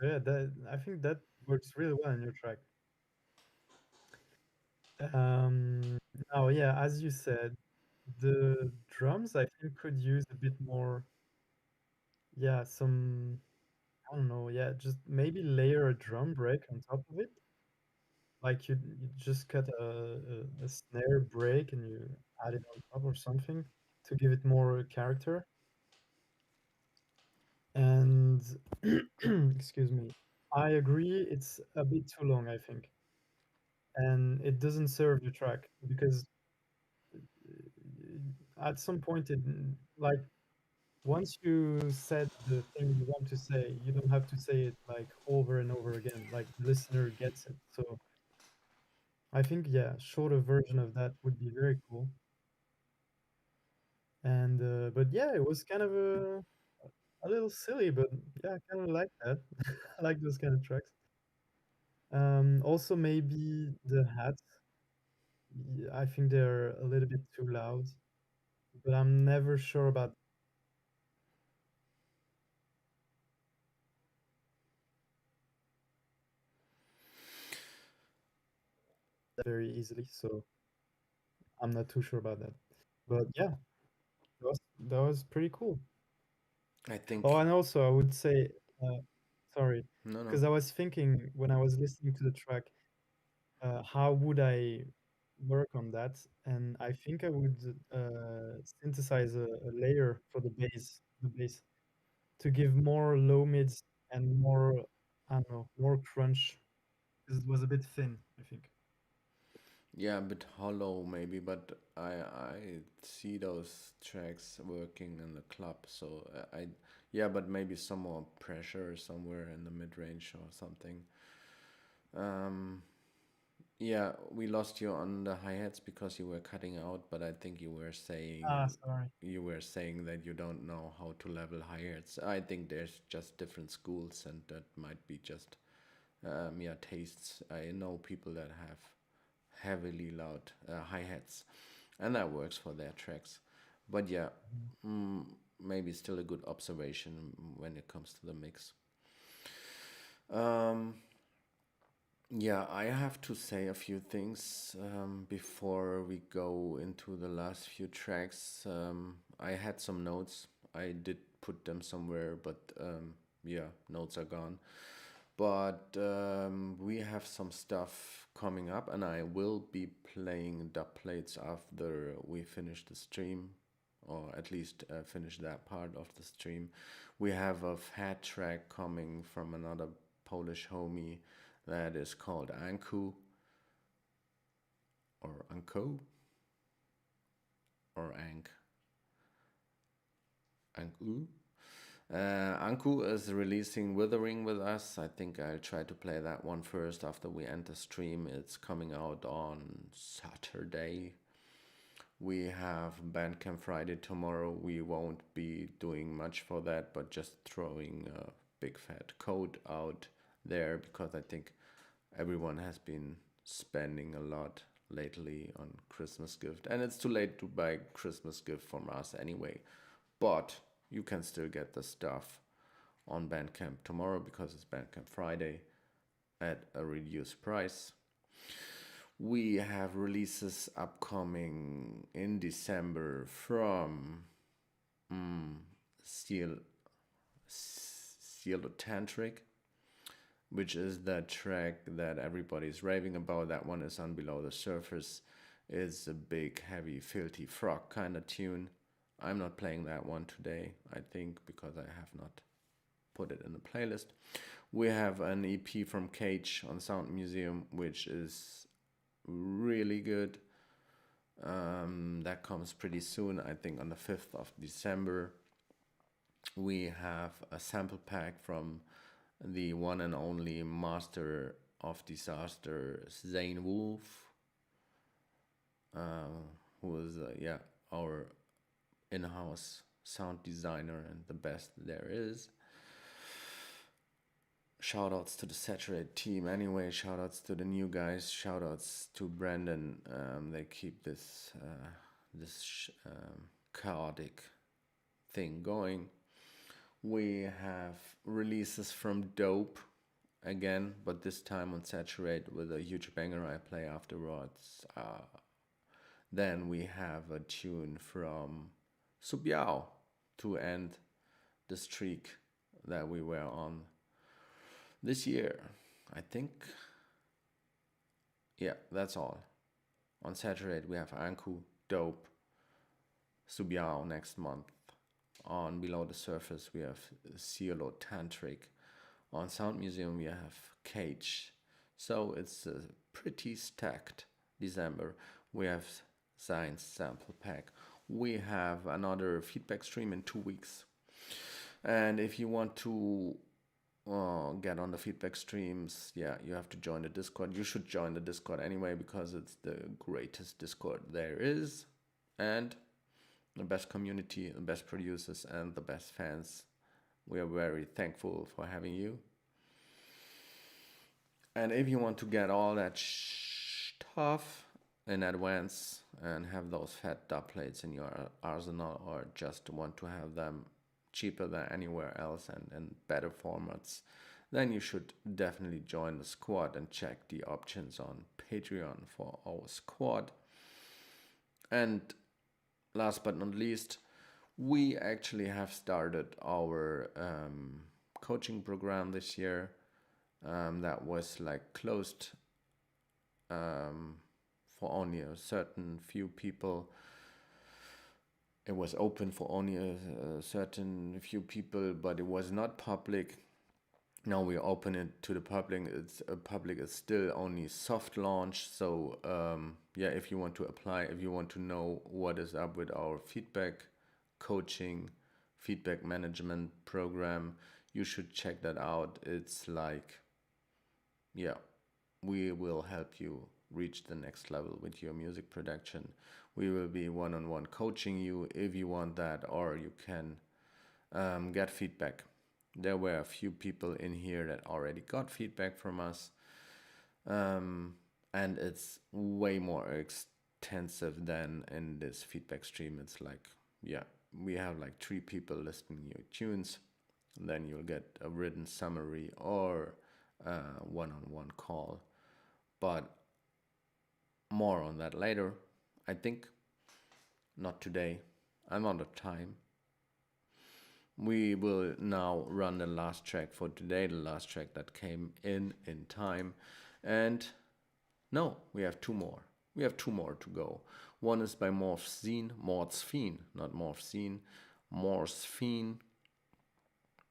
Yeah, that I think that works really well in your track. Um, Now, yeah, as you said, the drums I think could use a bit more, yeah, some, I don't know, yeah, just maybe layer a drum break on top of it. Like you just cut a snare break and you add it on top or something to give it more character. And excuse me, I agree, it's a bit too long, I think, and it doesn't serve the track because at some point it like once you said the thing you want to say, you don't have to say it like over and over again. Like the listener gets it. So I think yeah, shorter version of that would be very cool. And but yeah, it was kind of a little silly, but yeah, I kind of like that. I like those kind of tracks. Also maybe the hats. I think they're a little bit too loud, but I'm never sure about that very easily. So I'm not too sure about that. But yeah, that was pretty cool. I Oh, think, and also I would say, uh, sorry, no, no. because I was thinking when I was listening to the track, how would I work on that? And I think I would synthesize a layer for the bass, to give more low mids and more, I don't know, more crunch, because it was a bit thin, I think. Yeah, a bit hollow maybe, but I see those tracks working in the club, so I yeah, but maybe some more pressure somewhere in the mid range or something. Um, yeah, we lost you on the hi hats because you were cutting out, but I think Ah, sorry. you were saying that you don't know how to level hi hats. I think there's just different schools, and that might be just yeah, tastes. I know people that have heavily loud hi hats, and that works for their tracks. But yeah, Mhm. mm, maybe still a good observation when it comes to the mix. Um, yeah, I have to say a few things before we go into the last few tracks. I had some notes. I did put them somewhere, but yeah, notes are gone. But we have some stuff coming up, and I will be playing dub plates after we finish the stream, or at least finish that part of the stream. We have a fat track coming from another Polish homie that is called Anku, or Anko, or Anku. Anku is releasing Withering with us. I think I'll try to play that one first after we end the stream. It's coming out on Saturday. We have Bandcamp Friday tomorrow. We won't be doing much for that, but just throwing a big fat code out there because I think everyone has been spending a lot lately on Christmas gift, and it's too late to buy Christmas gift from us anyway. But you can still get the stuff on Bandcamp tomorrow because it's Bandcamp Friday at a reduced price. We have releases upcoming in December from Steel Tantric, which is that track that everybody's raving about. That one is on Below the Surface. It's a big, heavy, filthy frog kind of tune. I'm not playing that one today, I think, because I have not put it in the playlist. We have an EP from Cage on Sound Museum, which is really good. That comes pretty soon, I think on the 5th of December. We have a sample pack from the one and only master of disaster, Zane Wolf, who is our in-house sound designer and the best there is. Shoutouts to the SATURATE team anyway, shoutouts to the new guys, shoutouts to Brandon. They keep this chaotic thing going. We have releases from Dope again, but this time on SATURATE with a huge banger I play afterwards. Then we have a tune from Subiao to end the streak that we were on this year. I think, yeah, that's all. On SATURATE we have Anku, Dope, Subiao next month. On Below the Surface we have Cielo Tantric. On Sound Museum we have Cage. So it's a pretty stacked December. We have Science Sample Pack. We have another feedback stream in 2 weeks. And if you want to get on the feedback streams, you have to join the Discord. You should join the Discord anyway, because it's the greatest Discord there is. And the best community, the best producers, and the best fans. We are very thankful for having you. And if you want to get all that stuff in advance and have those fat dub plates in your arsenal, or just want to have them cheaper than anywhere else and in better formats, then you should definitely join the squad and check the options on Patreon for our squad. And last but not least, we actually have started our coaching program this year. That was like closed for only a certain few people. It was open for only a certain few people, but it was not public. Now we open it to the public. It's public is still only soft launch. So if you want to apply, if you want to know what is up with our feedback coaching, feedback management program, you should check that out. It's like, we will help you reach the next level with your music production. We will be one-on-one coaching you if you want that, or you can get feedback. There were a few people in here that already got feedback from us, and it's way more extensive than in this feedback stream. It's like, we have like 3 people listening your tunes, and then you'll get a written summary or a one-on-one call. But more on that later. I think not today, another time. We will now run the last track for today, the last track that came in time. And no, we have 2 more. We have 2 more to go. One is by Morphscene, not Morphscene, Morphscene.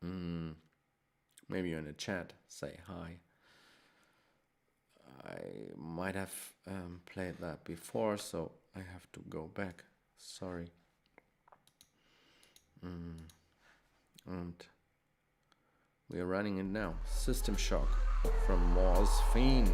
Maybe you're in the chat, say hi. I might have played that before, so I have to go back. Sorry. And we are running it now. System Shock from Morphscene.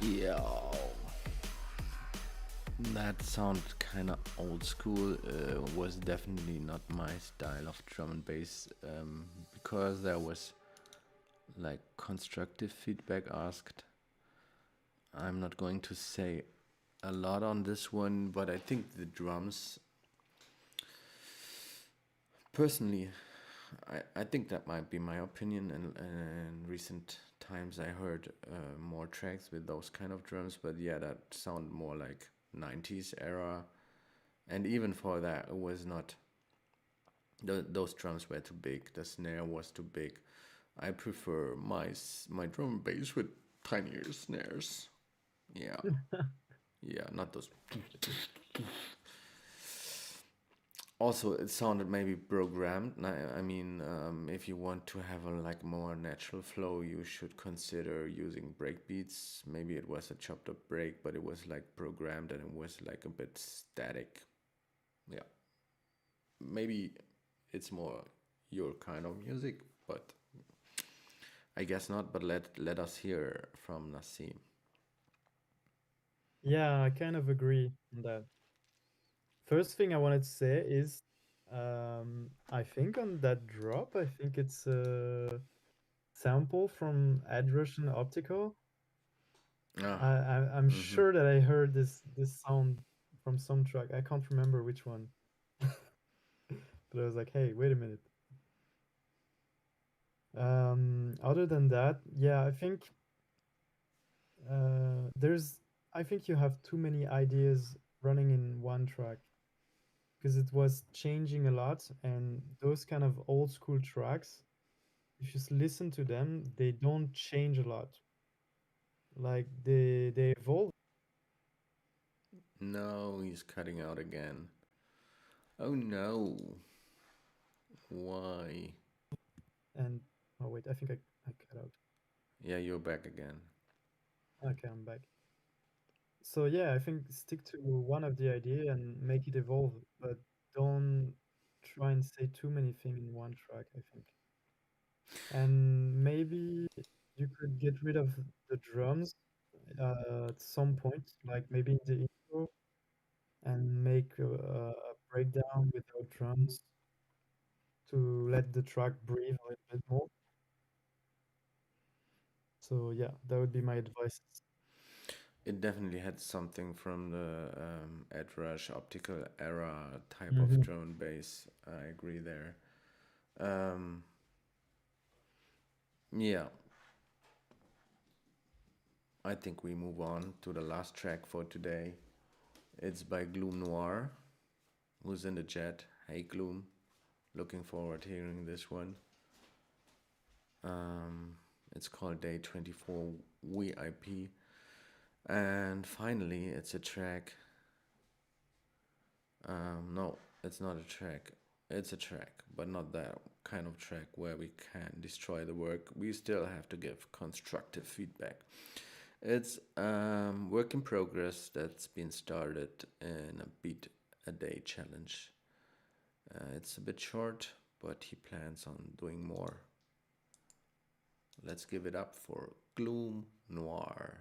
Yeah, that sounded kind of old school. Was definitely not my style of drum and bass, because there was like constructive feedback asked. I'm not going to say a lot on this one, but I think the drums, personally, I think that might be my opinion. And in recent times, I heard more tracks with those kind of drums, but yeah, that sound more like 90s era. And even for that, it was not. Those drums were too big. The snare was too big. I prefer my drum and bass with tinier snares. Yeah, yeah, not those. Also, it sounded maybe programmed. I mean, if you want to have a like more natural flow, you should consider using breakbeats. Maybe it was a chopped up break, but it was like programmed and it was like a bit static. Yeah, maybe it's more your kind of music, but I guess not. But let us hear from Nassim. Yeah, I kind of agree on that. First thing I wanted to say is, I think on that drop, I think it's a sample from Ed Russian Optical. Ah, I'm sure that I heard this sound from some track. I can't remember which one, but I was like, hey, wait a minute. Other than that, yeah, I think I think you have too many ideas running in one track because it was changing a lot, and those kind of old school tracks, if you listen to them, they don't change a lot. Like they evolve. no, he's cutting out again. Oh no. Why? And oh wait, I think I cut out. Yeah, you're back again. Okay, I'm back. So yeah, I think stick to one of the idea and make it evolve, but don't try and say too many things in one track, I think. And maybe you could get rid of the drums at some point, like maybe in the intro, and make a breakdown without drums to let the track breathe a little bit more. So yeah, that would be my advice. It definitely had something from the Ed Rush optical era type of Hmm. drone bass. I agree there. Um, yeah, I think we move on to the last track for today. It's by Gloom Noir, who's in the chat. Hey Gloom, looking forward to hearing this one. It's called Day 24 VIP. And finally, it's a track. No, it's not a track. It's a track, but not that kind of track where we can destroy the work. We still have to give constructive feedback. It's work in progress that's been started in a beat a day challenge. It's a bit short, but he plans on doing more. Let's give it up for Gloom Noir.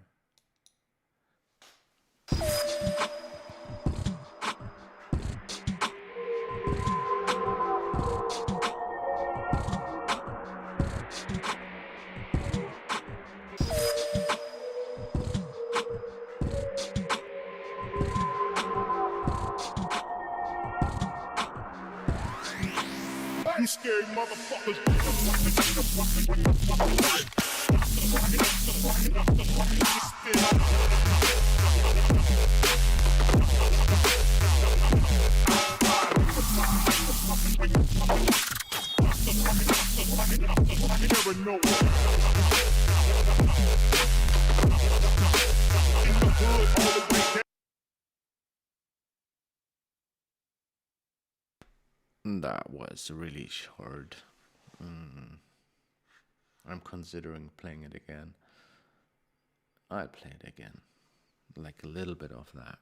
You scary motherfuckers. Never know. In the hood, all the way down. That was really short. I'm considering playing it again. I'll play it again. Like a little bit of that.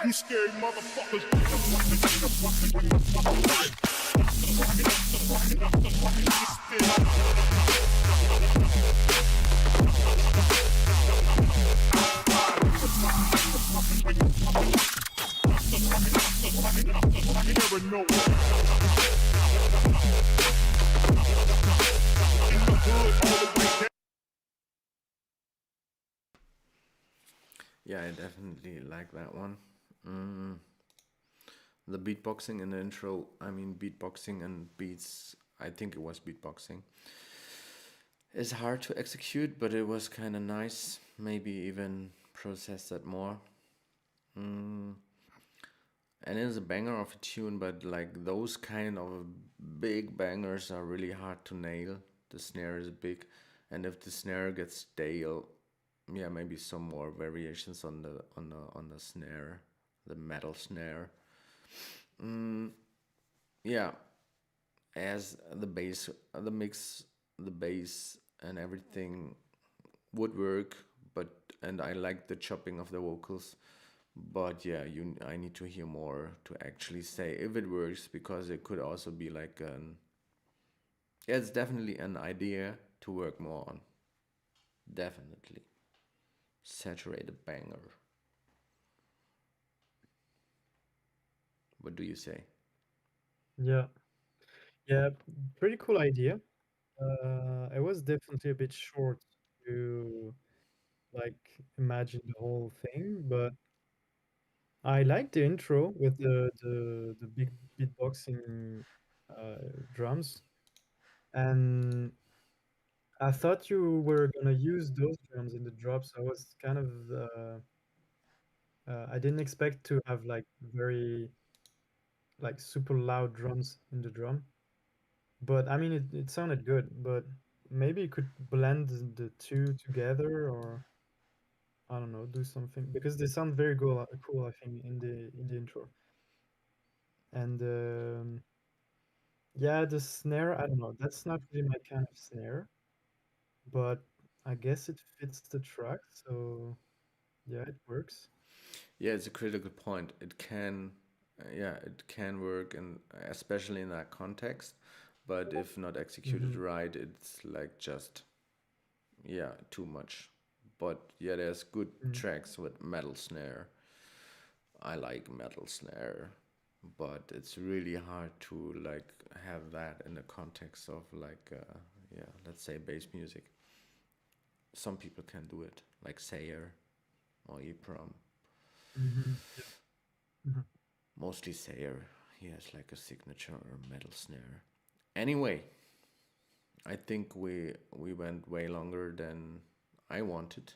You scary motherfuckers. You never know. In the hood, all the way down. Yeah, I definitely like that one. The beatboxing in the intro, I mean, beatboxing and beats, I think it was beatboxing, is hard to execute, but it was kind of nice. Maybe even process that more. And it is a banger of a tune, but like those kind of big bangers are really hard to nail. The snare is big, and if the snare gets stale, yeah, maybe some more variations on the snare, the metal snare. Yeah, as the bass, the mix, the bass and everything would work, but and I like the chopping of the vocals, but yeah, I need to hear more to actually say if it works, because it could also be like an, yeah, it's definitely an idea to work more on. Definitely. Saturated banger. What do you say? Yeah. Yeah, pretty cool idea. It was definitely a bit short to like imagine the whole thing, but I like the intro with the big beatboxing drums, and I thought you were gonna use those drums in the drop, so I was kind of I didn't expect to have like very like super loud drums in the drum. But I mean, it sounded good, but maybe you could blend the two together, or I don't know, do something because they sound very cool, I think, in the intro. And yeah, the snare, I don't know, that's not really my kind of snare, but I guess it fits the track, so yeah, it works. Yeah, it's a critical point. It can, yeah, it can work, and especially in that context. But if not executed Hmm. right, it's like just, yeah, too much. But yeah, there's good Mm. tracks with metal snare. I like metal snare, but it's really hard to like have that in the context of like, yeah, let's say bass music. Some people can do it, like Sayer or Eprom. Hmm. Yeah. Mhm. Mostly Sayer. He has like a signature metal snare. Anyway, I think we went way longer than I wanted.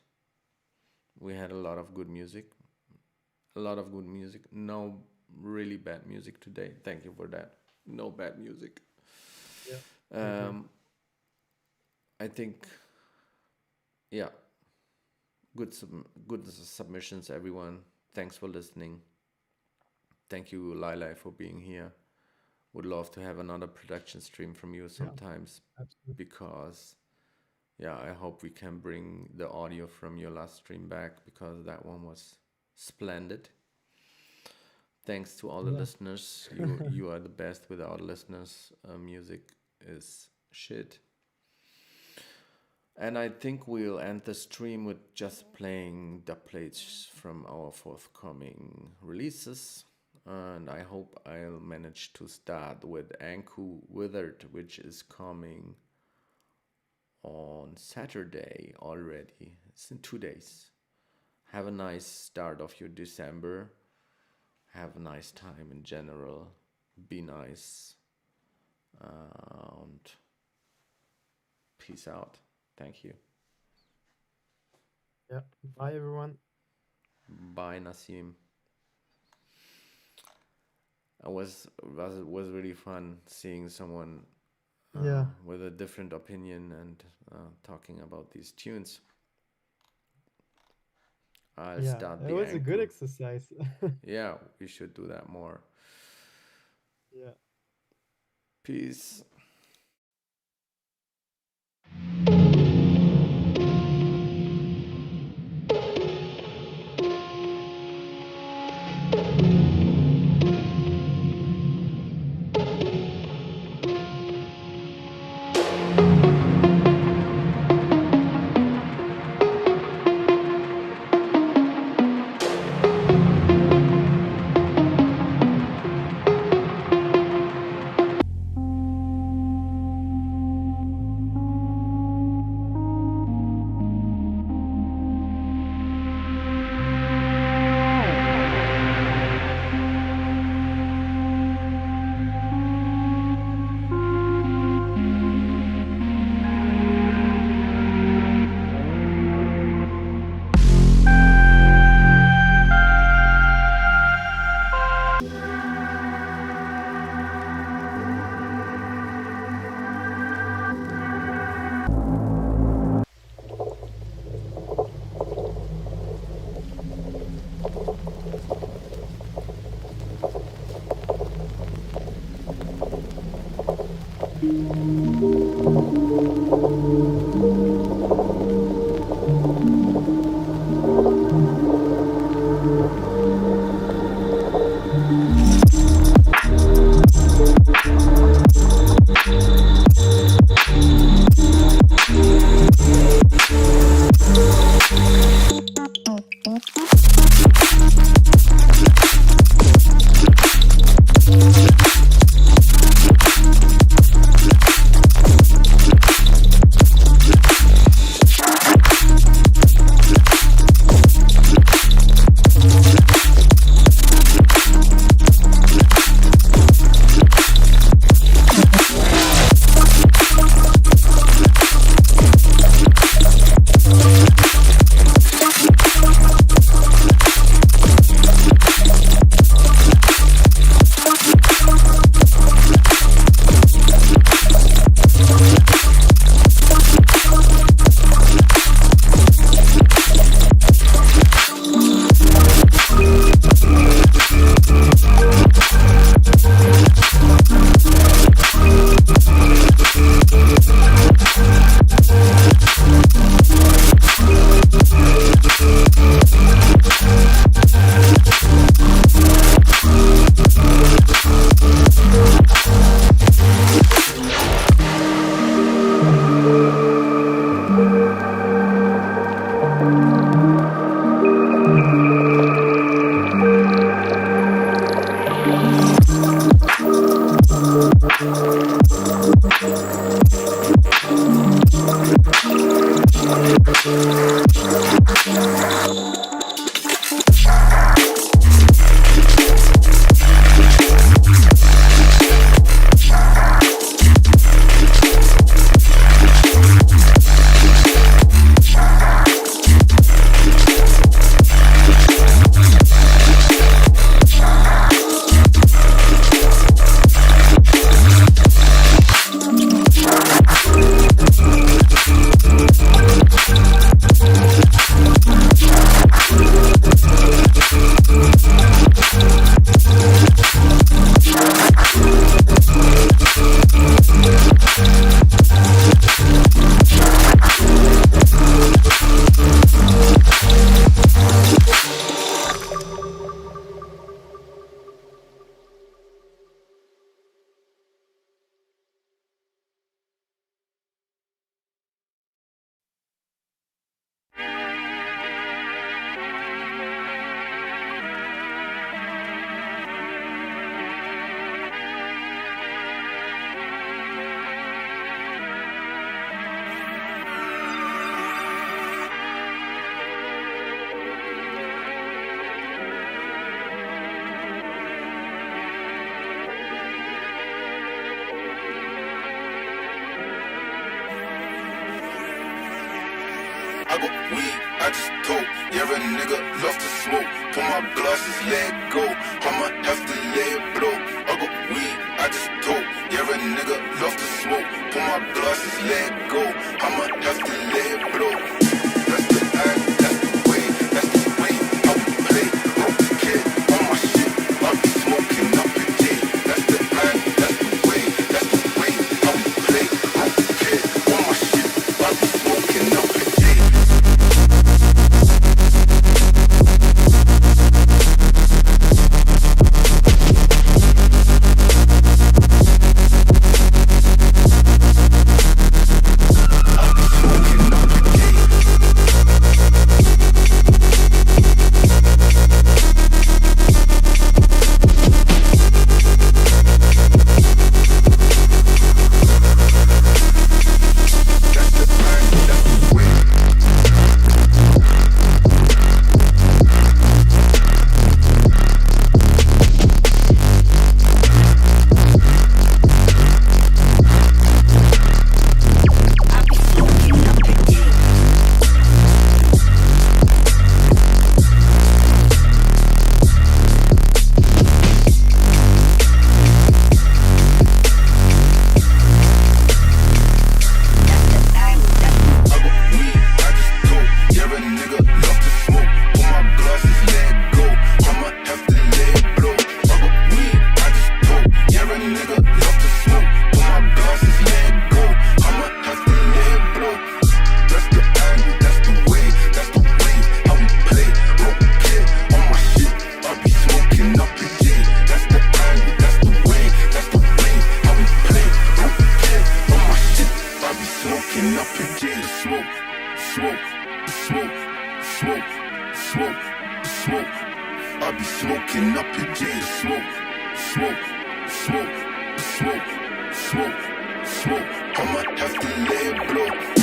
We had a lot of good music. A lot of good music. No really bad music today. Thank you for that. No bad music. Yeah, I agree. Um, I think, yeah, good submissions, everyone. Thanks for listening. Thank you, Lyly, for being here. Would love to have another production stream from you Yeah, sometimes, absolutely. because yeah, I hope we can bring the audio from your last stream back, because that one was splendid. Thanks to all the Yeah. listeners. You are the best. Without listeners, music is shit. And I think we'll end the stream with just playing dub plates from our forthcoming releases. And I hope I'll manage to start with Anku Withered, which is coming on Saturday already. It's in 2 days. Have a nice start of your December. Have a nice time in general. Be nice. And peace out. Thank you. Yeah. Bye, everyone. Bye, Nassim. It was really fun seeing someone Yeah. with a different opinion and talking about these tunes. I'll Yeah. start It the was a good Anku. exercise. Yeah, we should do that more. Yeah. Peace. I got weed, I just told. Yeah, a nigga love to smoke. Put my glasses, let go. I'ma have to let it blow. I got weed, I just told. Yeah, a nigga love to smoke. Put my glasses, let go. I'ma have to let it blow. That's the act, that's the way, that's the way I would play. Don't care on my shit, I be smoking up a J. That's the act, that's the way I would play. Don't care on my shit, I be smoking up a J. Continue to smoke, smoke, smoke, smoke, smoke, smoke. I might have to let it blow.